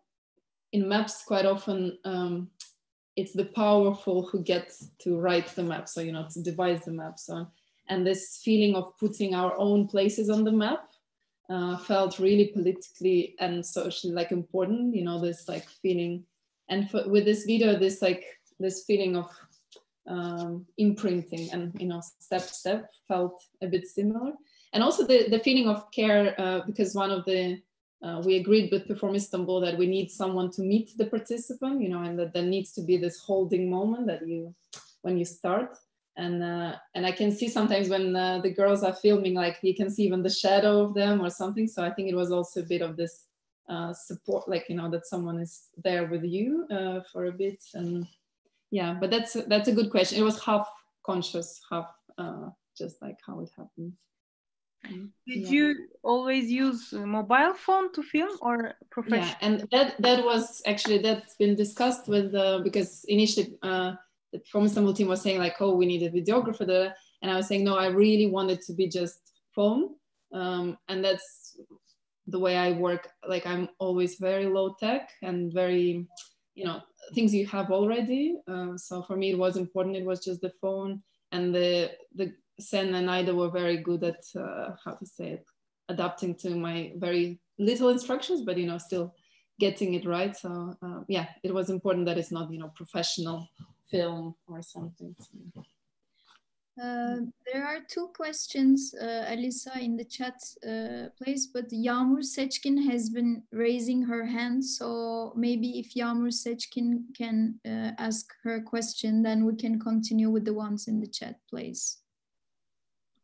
in maps quite often it's the powerful who gets to write the map, so, you know, to devise the map. So, and this feeling of putting our own places on the map felt really politically and socially like important, you know, this like feeling. And with this video, this feeling of imprinting and, you know, step felt a bit similar. And also the feeling of care, because one of the we agreed with Perform Istanbul that we need someone to meet the participant, you know, and that there needs to be this holding moment that when you start. And I can see sometimes when the girls are filming, like you can see even the shadow of them or something. So I think it was also a bit of this support, like, you know, that someone is there with you for a bit. And yeah, but that's a good question. It was half conscious, half just like how it happened. Did you always use a mobile phone to film or professional? Yeah, and that was actually, that's been discussed with because initially the Perform Istanbul team was saying like, oh, we need a videographer there, and I was saying no, I really want it to be just phone, and that's the way I work. Like I'm always very low tech and very, you know, things you have already. So for me, it was important. It was just the phone, and the Sen and Ida were very good at how to say it, adapting to my very little instructions, but, you know, still getting it right. So yeah, it was important that it's not, you know, professional film or something. There are two questions, Alisa, in the chat place, but Yağmur Seçkin has been raising her hand. So maybe if Yağmur Seçkin can ask her question, then we can continue with the ones in the chat, please.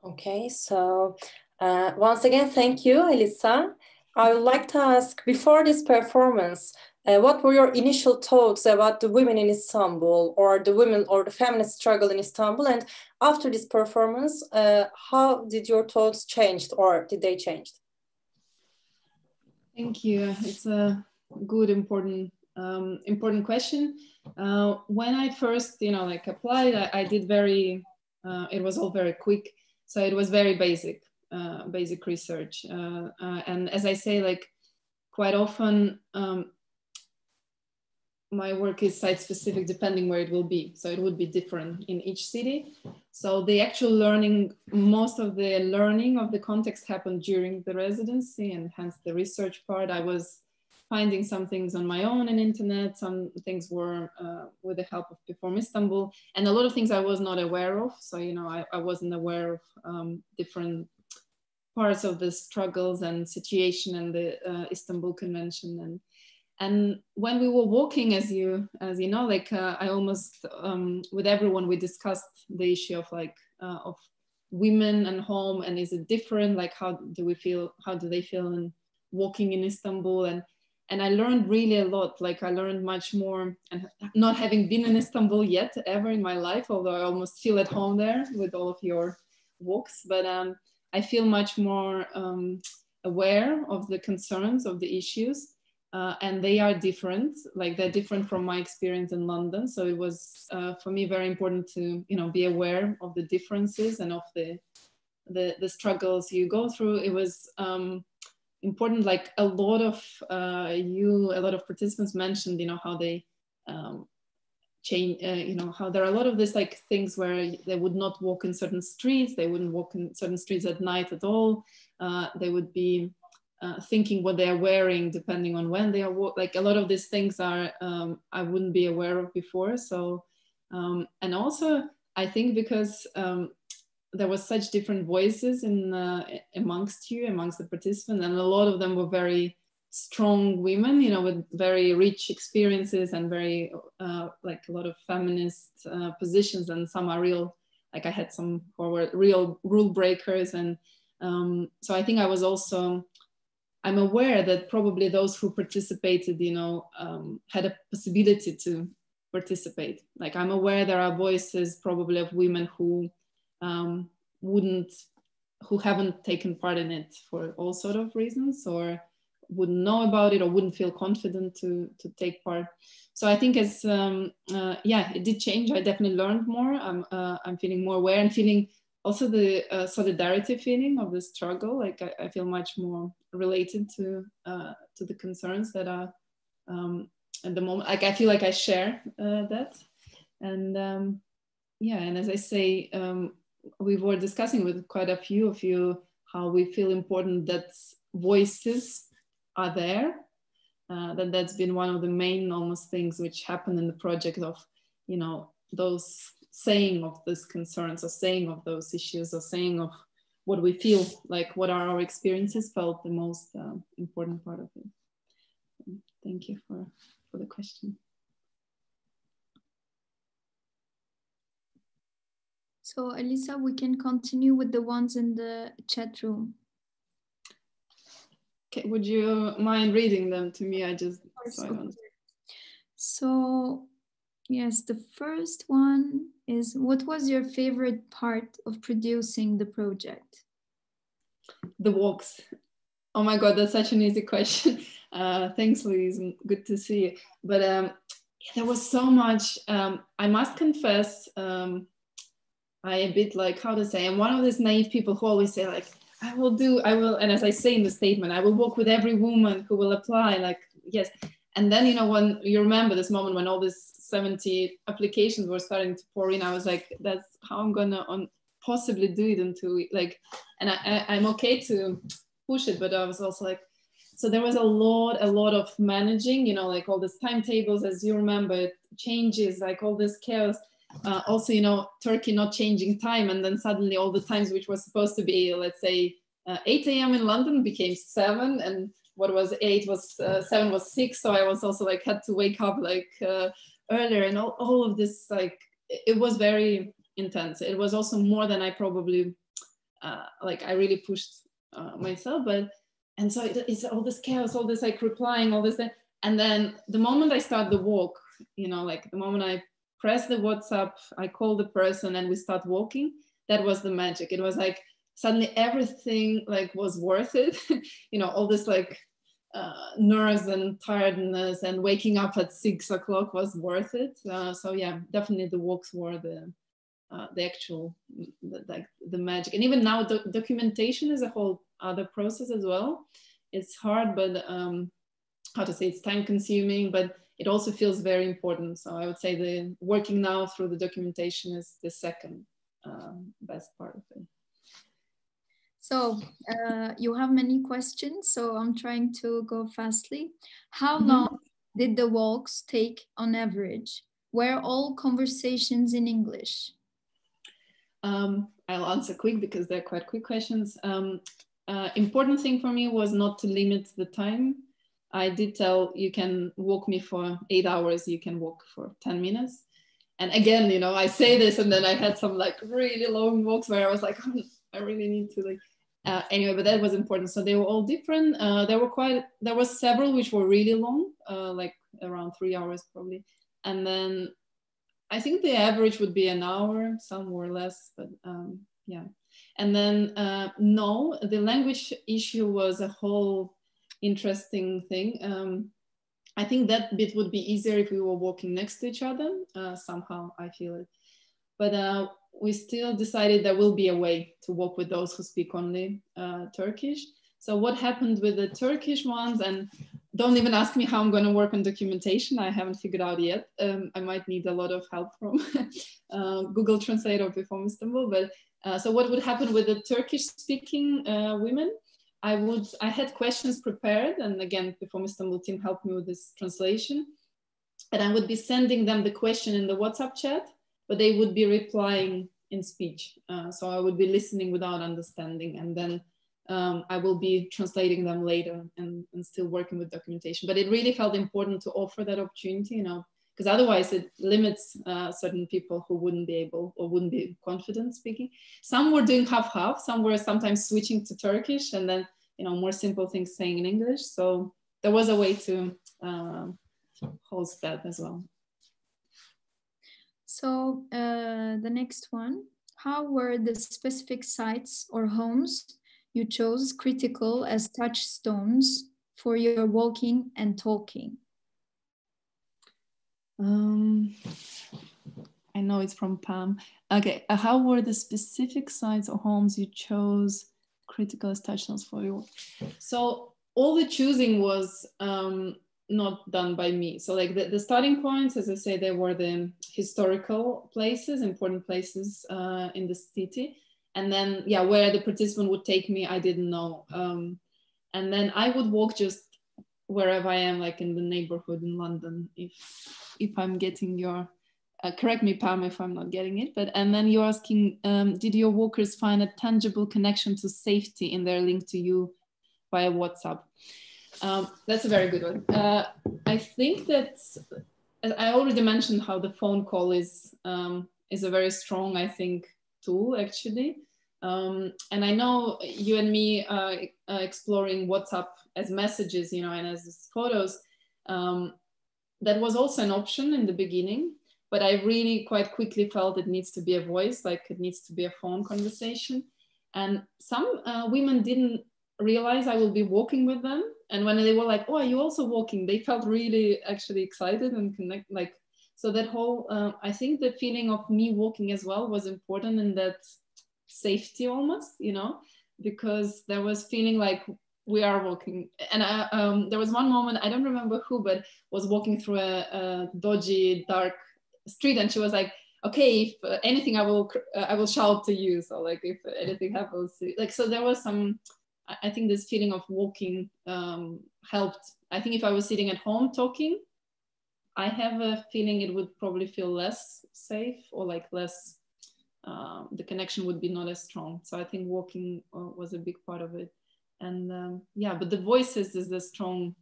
Okay, so Once again, thank you, Alisa. I would like to ask, before this performance, what were your initial thoughts about the women in Istanbul, or the women or the feminist struggle in Istanbul? And after this performance, how did your thoughts change, or did they change? Thank you. It's a good, important question. When I first, applied, I did it was all very quick. So it was very basic research. And as I say, quite often, my work is site specific depending where it will be. So it would be different in each city. So the actual learning, most of the learning of the context happened during the residency, and hence the research part. I was finding some things on my own in internet, some things were with the help of Performistanbul, and a lot of things I was not aware of. So, I wasn't aware of different parts of the struggles and situation and the Istanbul Convention. And when we were walking, as you know, I almost, with everyone, we discussed the issue of women and home, and is it different? How do they feel in walking in Istanbul? And I learned really a lot. I learned much more, and not having been in Istanbul yet ever in my life, although I almost feel at home there with all of your walks, but I feel much more aware of the concerns, of the issues. And they are different, they're different from my experience in London. So it was, for me, very important to, be aware of the differences and of the struggles you go through. It was important, a lot of participants mentioned, how they change, how there are a lot of this things where they would not walk in certain streets, they wouldn't walk in certain streets at night at all. They would be thinking what they are wearing depending on when they are a lot of these things are I wouldn't be aware of before. So and also I think because there was such different voices amongst the participants, and a lot of them were very strong women, with very rich experiences and very a lot of feminist positions, and some are real, I had some who were real rule breakers. And so I think I was also, I'm aware that probably those who participated, had a possibility to participate. I'm aware there are voices probably of women who who haven't taken part in it for all sort of reasons, or wouldn't know about it, or wouldn't feel confident to take part. So I think as, it did change. I definitely learned more. I'm feeling more aware, and feeling also the solidarity feeling of the struggle. I feel much more related to the concerns that are at the moment. I feel I share that. And and as I say, we were discussing with quite a few of you how we feel important that voices are there. That's been one of the main almost things which happened in the project of, those saying of these concerns, or saying of those issues, or saying of what we feel, what are our experiences, felt the most important part of it. Thank you for the question. So Alisa, we can continue with the ones in the chat room. Okay, would you mind reading them to me? So yes, the first one is, what was your favorite part of producing the project? The walks. Oh my God, that's such an easy question. Thanks, Louise, good to see you. But there was so much, I must confess, I a bit how to say, I'm one of these naive people who always say I will, and as I say in the statement, I will walk with every woman who will apply, yes. And then, when you remember this moment when all these 70 applications were starting to pour in, I was that's how I'm gonna possibly do it until and I'm okay to push it, but I was also so there was a lot of managing, all these timetables, as you remember, it changes, all this chaos. Also, Turkey not changing time, and then suddenly all the times which was supposed to be, let's say, 8 a.m. in London became 7, and what was 8 was 7 was 6. So I was also had to wake up earlier, and all of this, it was very intense. It was also more than I probably I really pushed myself, and so it's all this chaos, all this like replying, all this, and then the moment I start the walk, you know, like the moment I press the WhatsApp, I call the person and we start walking, that was the magic. It was like suddenly everything like was worth it. You know, all this like nerves and tiredness and waking up at 6 o'clock was worth it. So yeah, definitely the walks were the actual the magic. And even now the documentation is a whole other process as well. It's hard, but how to say, it's time consuming, but it also feels very important. So I would say the working now through the documentation is the second best part of it. So you have many questions, so I'm trying to go fastly. How long did the walks take on average? Were all conversations in English? I'll answer quick because they're quite quick questions. Important thing for me was not to limit the time. I did tell, you can walk me for 8 hours, you can walk for 10 minutes. And again, you know, I say this and then I had some like really long walks where I was like, I really need to like, anyway, but that was important. So they were all different. There were several which were really long, like around 3 hours probably. And then I think the average would be an hour, some were less, but yeah. And then no, the language issue was a whole interesting thing. I think that bit would be easier if we were walking next to each other. Somehow I feel it. But we still decided there will be a way to walk with those who speak only Turkish. So what happened with the Turkish ones, and don't even ask me how I'm going to work on documentation. I haven't figured out yet. I might need a lot of help from Google Translate or Performistanbul. But so what would happen with the Turkish speaking women? I had questions prepared, and again, Performistanbul team helped me with this translation. And I would be sending them the question in the WhatsApp chat, but they would be replying in speech. So I would be listening without understanding, and then I will be translating them later and still working with documentation. But it really felt important to offer that opportunity, you know, because otherwise it limits certain people who wouldn't be able or wouldn't be confident speaking. Some were doing half-half, some were sometimes switching to Turkish and then, you know, more simple things saying in English. So there was a way to host that as well. So the next one, how were the specific sites or homes you chose critical as touchstones for your walking and talking? I know it's from Pam. Okay, how were the specific sites or homes you chose critical as touchstones for you? So all the choosing was not done by me. So like the starting points, as I say, they were the historical places, important places in the city. And then, yeah, where the participant would take me, I didn't know. And then I would walk just wherever I am, like in the neighborhood in London, if I'm getting your, correct me, Pam, if I'm not getting it. But and then you're asking, did your walkers find a tangible connection to safety in their link to you via WhatsApp? That's a very good one. I think that I already mentioned how the phone call is a very strong, I think, tool actually. And I know you and me exploring WhatsApp as messages, you know, and as photos. That was also an option in the beginning, but I really quite quickly felt it needs to be a voice, like it needs to be a phone conversation. And some women didn't realize I will be walking with them. And when they were like, oh, are you also walking? They felt really actually excited and connect, like, so that whole, I think the feeling of me walking as well was important in that safety almost, you know, because there was feeling like we are walking. And there was one moment, I don't remember who, but was walking through a dodgy, dark street. And she was like, okay, if anything, I will shout to you. So like, if anything happens, like, so there was some, I think this feeling of walking helped. I think if I was sitting at home talking, I have a feeling it would probably feel less safe or like less, the connection would be not as strong. So I think walking was a big part of it. And yeah, but the voices is the strong,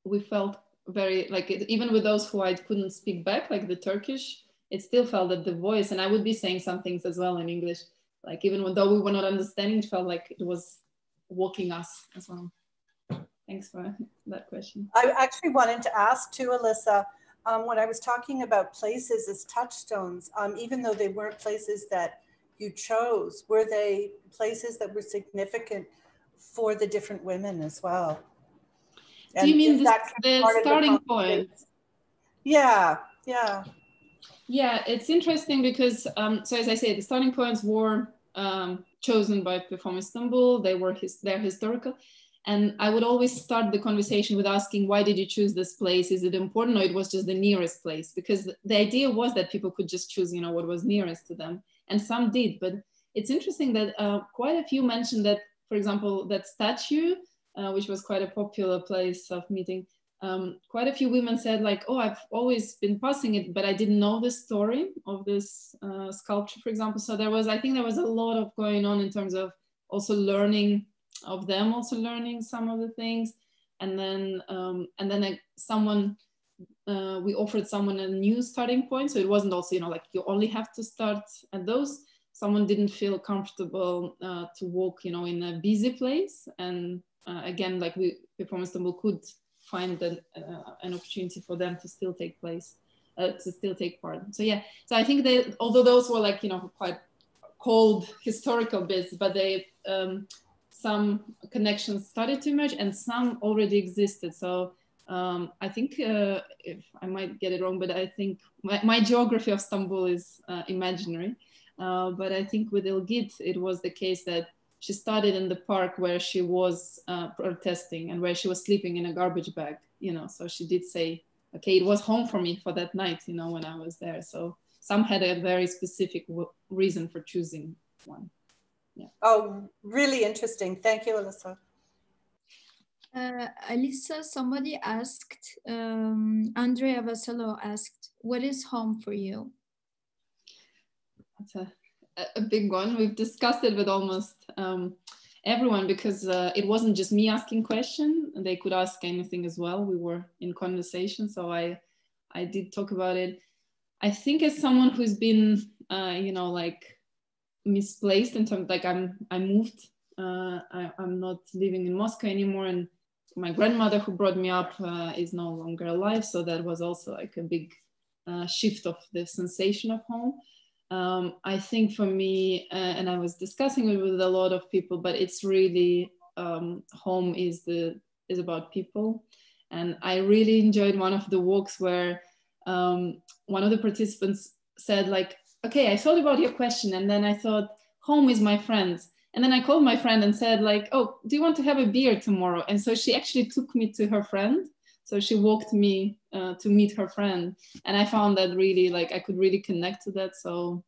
we felt very, like even with those who I couldn't speak back, like the Turkish, it still felt that the voice, and I would be saying some things as well in English, like even though we were not understanding, it felt like it was walking us as well. Thanks for that question. I actually wanted to ask too, Alisa, when I was talking about places as touchstones, even though they weren't places that you chose, were they places that were significant for the different women as well? Do you mean the starting point? Yeah, yeah. Yeah, it's interesting because, so as I said, the starting points were chosen by Performistanbul. They were they're historical. And I would always start the conversation with asking, why did you choose this place? Is it important, or it was just the nearest place? Because the idea was that people could just choose, you know, what was nearest to them. And some did, but it's interesting that quite a few mentioned that, for example, that statue, which was quite a popular place of meeting, quite a few women said like, oh, I've always been passing it, but I didn't know the story of this sculpture, for example. So there was, I think there was a lot of going on in terms of also learning of them, also learning some of the things. And then someone, we offered someone a new starting point. So it wasn't also, you know, like you only have to start at those. Someone didn't feel comfortable to walk, you know, in a busy place. And again, like Performistanbul could find an opportunity for them to still take place, to still take part. So yeah, so I think they, although those were like, you know, quite cold historical bits, but they, some connections started to emerge and some already existed. So I think, if I might get it wrong, but I think my geography of Istanbul is imaginary. But I think with Ilgit, it was the case that she started in the park where she was protesting and where she was sleeping in a garbage bag, you know, so she did say, okay, it was home for me for that night, you know, when I was there. So some had a very specific reason for choosing one. Yeah. Oh, really interesting. Thank you, Alisa. Alisa, somebody asked, Andrea Vassallo asked, what is home for you? That's a big one. We've discussed it with almost everyone because it wasn't just me asking questions. They could ask anything as well. We were in conversation, so I did talk about it. I think as someone who's been, you know, like misplaced in terms, like I moved. I'm not living in Moscow anymore, and my grandmother who brought me up is no longer alive. So that was also like a big shift of the sensation of home. I think for me, and I was discussing it with a lot of people, but it's really home is about people. And I really enjoyed one of the walks where one of the participants said like, okay, I thought about your question, and then I thought home is my friends. And then I called my friend and said like, oh, do you want to have a beer tomorrow? And so she actually took me to her friend. So she walked me to meet her friend. And I found that really, like, I could really connect to that. So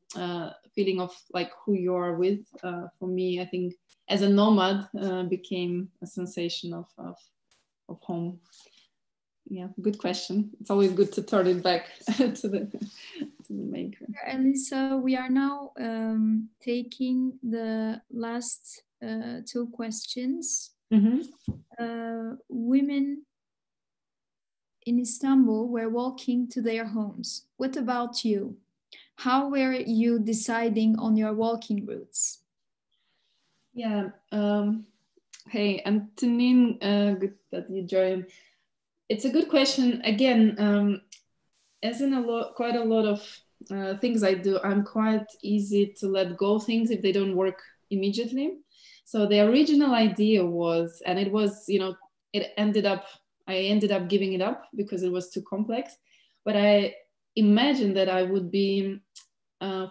feeling of like who you are with, for me, I think as a nomad became a sensation of home. Yeah, good question. It's always good to turn it back to the maker. Alisa, we are now taking the last two questions. Mm-hmm. Women in Istanbul were walking to their homes. What about you? How were you deciding on your walking routes? Yeah. Hey, Antonin, good that you joined. It's a good question. Again, as in quite a lot of things I do, I'm quite easy to let go of things if they don't work immediately. So the original idea was, and it was, you know, I ended up giving it up because it was too complex. But I imagined that I would be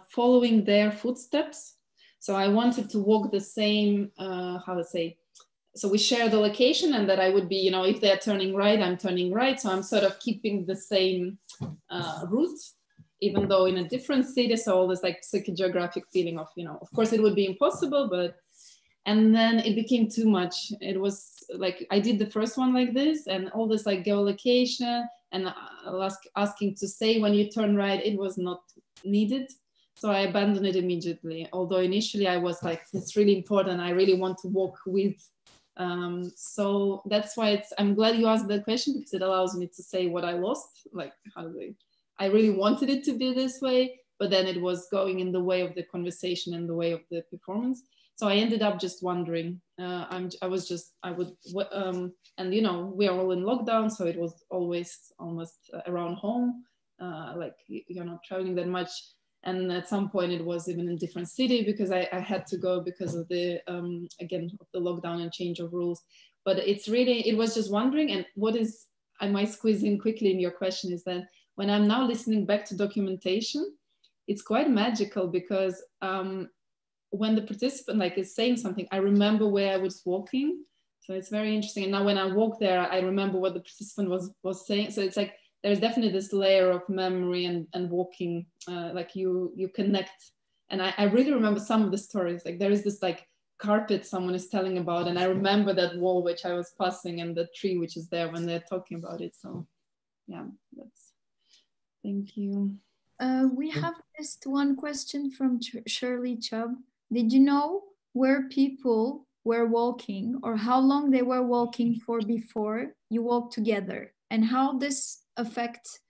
following their footsteps. So I wanted to walk the same, how to say, so we share the location, and that I would be, you know, if they're turning right, I'm turning right. So I'm sort of keeping the same route, even though in a different city. So all this like psychogeographic feeling of, you know, of course it would be impossible, but, and then it became too much. It was like, I did the first one like this, and all this like geolocation and asking to say when you turn right, it was not needed. So I abandoned it immediately. Although initially I was like, it's really important. I really want to walk with. So that's why I'm glad you asked that question, because it allows me to say what I lost. Like, I really wanted it to be this way, but then it was going in the way of the conversation and the way of the performance. So I ended up just wondering. And you know, we are all in lockdown, so it was always almost around home, like you're not traveling that much. And at some point it was even in a different city because I had to go because of the, again, of the lockdown and change of rules. But it's really, it was just wondering, and what is, I might squeeze in quickly in your question, is that when I'm now listening back to documentation, it's quite magical because when the participant like is saying something, I remember where I was walking. So it's very interesting. And now when I walk there, I remember what the participant was saying. So it's like, there's definitely this layer of memory and walking, like you connect. And I really remember some of the stories. Like there is this like carpet someone is telling about, and I remember that wall which I was passing and the tree which is there when they're talking about it. So yeah, that's, thank you. We have just one question from Shirley Chubb. Did you know where people were walking or how long they were walking for before you walked together, and how this affect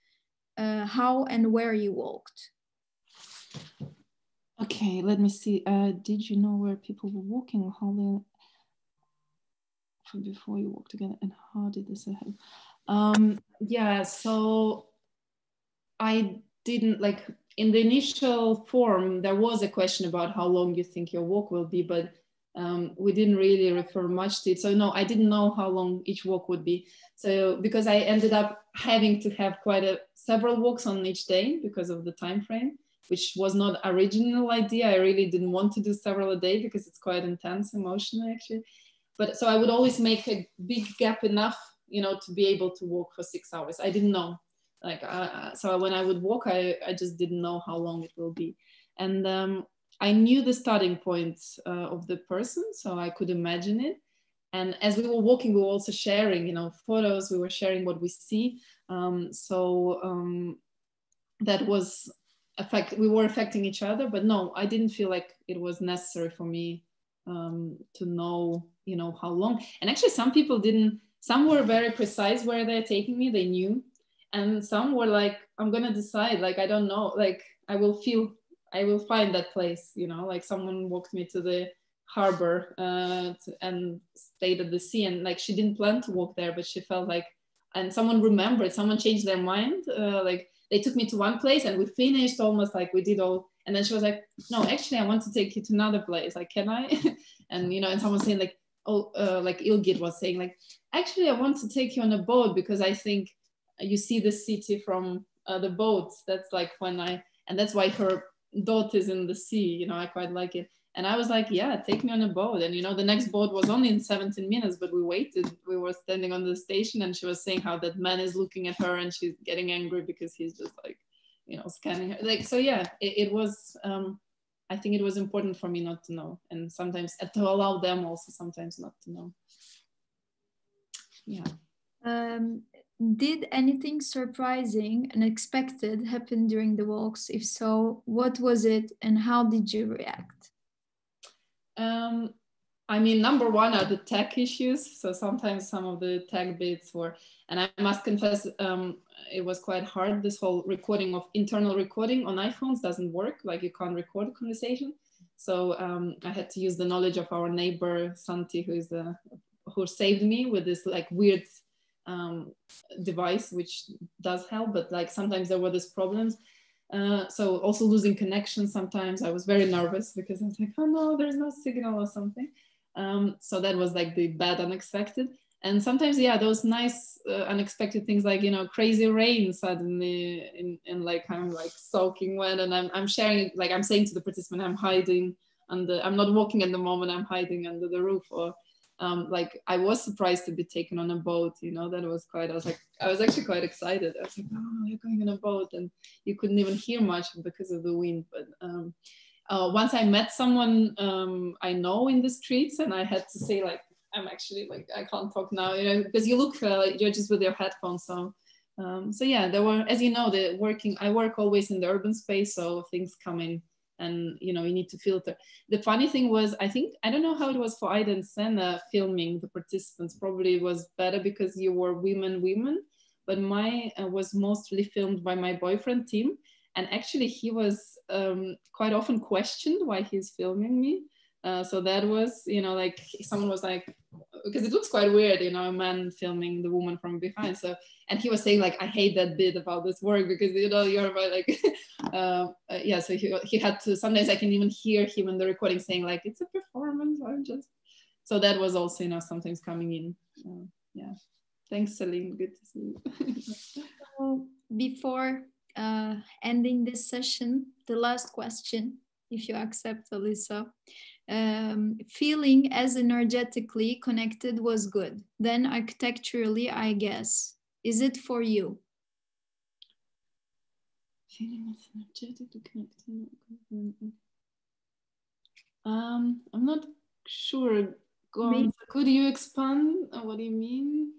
how and where you walked? Okay, let me see. Did you know where people were walking or how they from before you walked together, and how did this happen? Yeah, so I didn't, like, in the initial form, there was a question about how long you think your walk will be, but we didn't really refer much to it. So no, I didn't know how long each walk would be. So because I ended up having to have several walks on each day because of the time frame, which was not original idea. I really didn't want to do several a day because it's quite intense emotionally actually. But so I would always make a big gap enough, you know, to be able to walk for 6 hours. I didn't know. Like, so when I would walk, I just didn't know how long it will be. And I knew the starting point of the person, so I could imagine it. And as we were walking, we were also sharing, you know, photos, we were sharing what we see. That was, we were affecting each other, but no, I didn't feel like it was necessary for me to know, you know, how long. And actually some people didn't, some were very precise where they're taking me, they knew. And some were like, I'm gonna decide, like, I don't know, like, I will find that place, you know, like someone walked me to the harbor and stayed at the sea, and like, she didn't plan to walk there, but she felt like, and someone remembered, someone changed their mind, like they took me to one place and we finished almost like we did all, and then she was like, no, actually, I want to take you to another place, like, can I? And, you know, and someone saying like, oh, like Ilgit was saying like, actually, I want to take you on a boat because I think you see the city from the boat. That's like and that's why her dot is in the sea, you know, I quite like it. And I was like, yeah, take me on a boat. And, you know, the next boat was only in 17 minutes, but we waited. We were standing on the station and she was saying how that man is looking at her and she's getting angry because he's just like, you know, scanning her. Like, so yeah, it was, I think it was important for me not to know. And sometimes to allow them also sometimes not to know. Yeah. Did anything surprising, unexpected happen during the walks? If so, what was it and how did you react? I mean, number one are the tech issues. So sometimes some of the tech bits were, and I must confess, it was quite hard. This whole recording of internal recording on iPhones doesn't work. Like you can't record a conversation. So I had to use the knowledge of our neighbor, Santi, who saved me with this like weird device, which does help, but like sometimes there were these problems. So also losing connection sometimes. I was very nervous because I was like, oh no, there's no signal or something. So that was like the bad unexpected. And sometimes, yeah, those nice unexpected things like, you know, crazy rain suddenly in like, I'm like soaking wet and I'm sharing, like I'm saying to the participant, I'm hiding I'm not walking at the moment, I'm hiding under the roof. Or like I was surprised to be taken on a boat, you know, that was quite, I was actually quite excited. I was like, oh, you're going on a boat, and you couldn't even hear much because of the wind. But once I met someone I know in the streets, and I had to say like, I'm actually like, I can't talk now, you know, because you look like you're just with your headphones. So yeah, there were, as you know, I work always in the urban space, so things come in. And, you know, you need to filter. The funny thing was, I don't know how it was for Ida and Senna filming the participants. Probably it was better because you were women, but mine was mostly filmed by my boyfriend, Tim. And actually he was quite often questioned why he's filming me. So that was, you know, like someone was like, because it looks quite weird, you know, a man filming the woman from behind. So, and he was saying like, I hate that bit about this work because, you know, you're like, yeah. So he had to, sometimes I can even hear him in the recording saying like, it's a performance, I'm just, so that was also, you know, sometimes coming in. Yeah. Thanks, Celine. Good to see you. So before ending this session, the last question, if you accept, Alisa. Feeling as energetically connected was good. Then architecturally, I guess. Is it for you? Feeling as energetically connected. I'm not sure. Could you expand? What do you mean?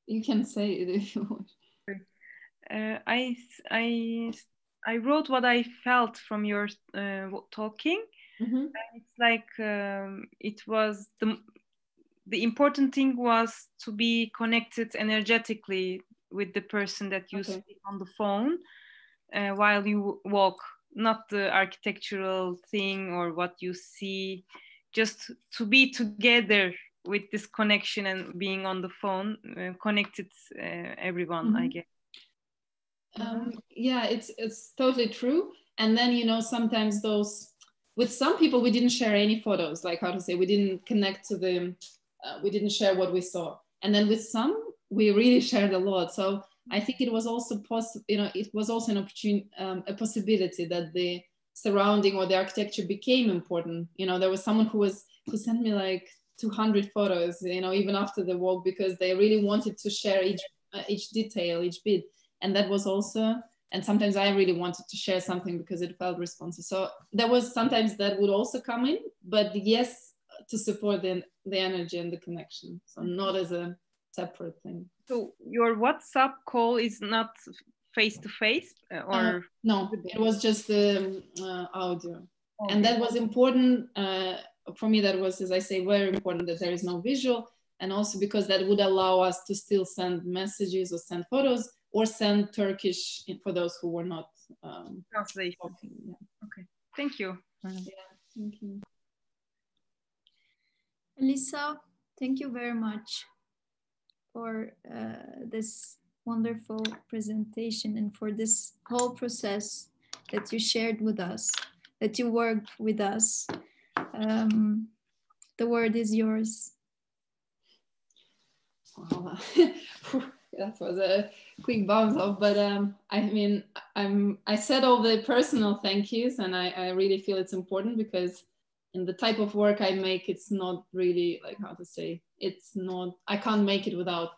You can say it if you want. I wrote what I felt from your talking. Mm-hmm. It's like it was the important thing was to be connected energetically with the person that you speak on the phone while you walk, not the architectural thing or what you see, just to be together with this connection and being on the phone, connected everyone, I guess. Yeah, it's totally true. And then, you know, sometimes those, with some people, we didn't share any photos, like how to say, we didn't connect to them, we didn't share what we saw. And then with some, we really shared a lot. So I think it was also you know, it was also an opportunity, a possibility that the surrounding or the architecture became important. You know, there was someone who sent me like 200 photos, you know, even after the walk, because they really wanted to share each detail, each bit. And that was also, and sometimes I really wanted to share something because it felt responsive. So there was sometimes that would also come in, but yes, to support the energy and the connection. So not as a separate thing. So your WhatsApp call is not face-to-face or? No, it was just the audio. Okay. And that was important. For me, that was, as I say, very important that there is no visual. And also because that would allow us to still send messages or send photos or send Turkish for those who were not translation. Yeah. Okay, thank you. Yeah, thank you. Alisa, thank you very much for this wonderful presentation and for this whole process that you shared with us, that you worked with us. The word is yours. Wow. That was a quick bounce off, but I mean, I said all the personal thank yous, and I really feel it's important because in the type of work I make, it's not really, like, how to say, it's not, I can't make it without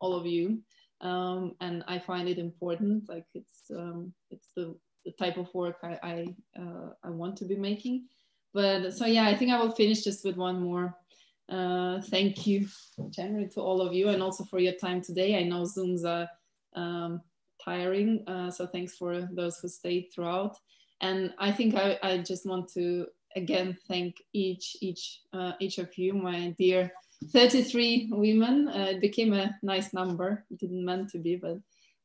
all of you, and I find it important. Like it's the type of work I want to be making. But so yeah, I think I will finish just with one more. Thank you generally to all of you, and also for your time today. I know Zooms are tiring, so thanks for those who stayed throughout. And I think I just want to again thank each of you, my dear 33 women. It became a nice number. It didn't meant to be, but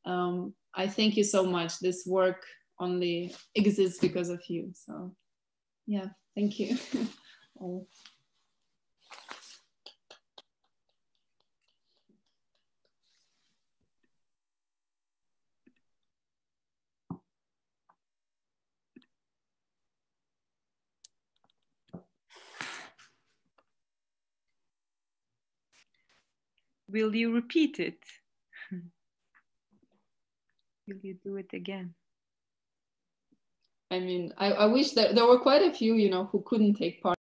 I thank you so much. This work only exists because of you. So yeah, thank you. All. Will you repeat it? Will you do it again? I mean, I wish that there were quite a few, you know, who couldn't take part.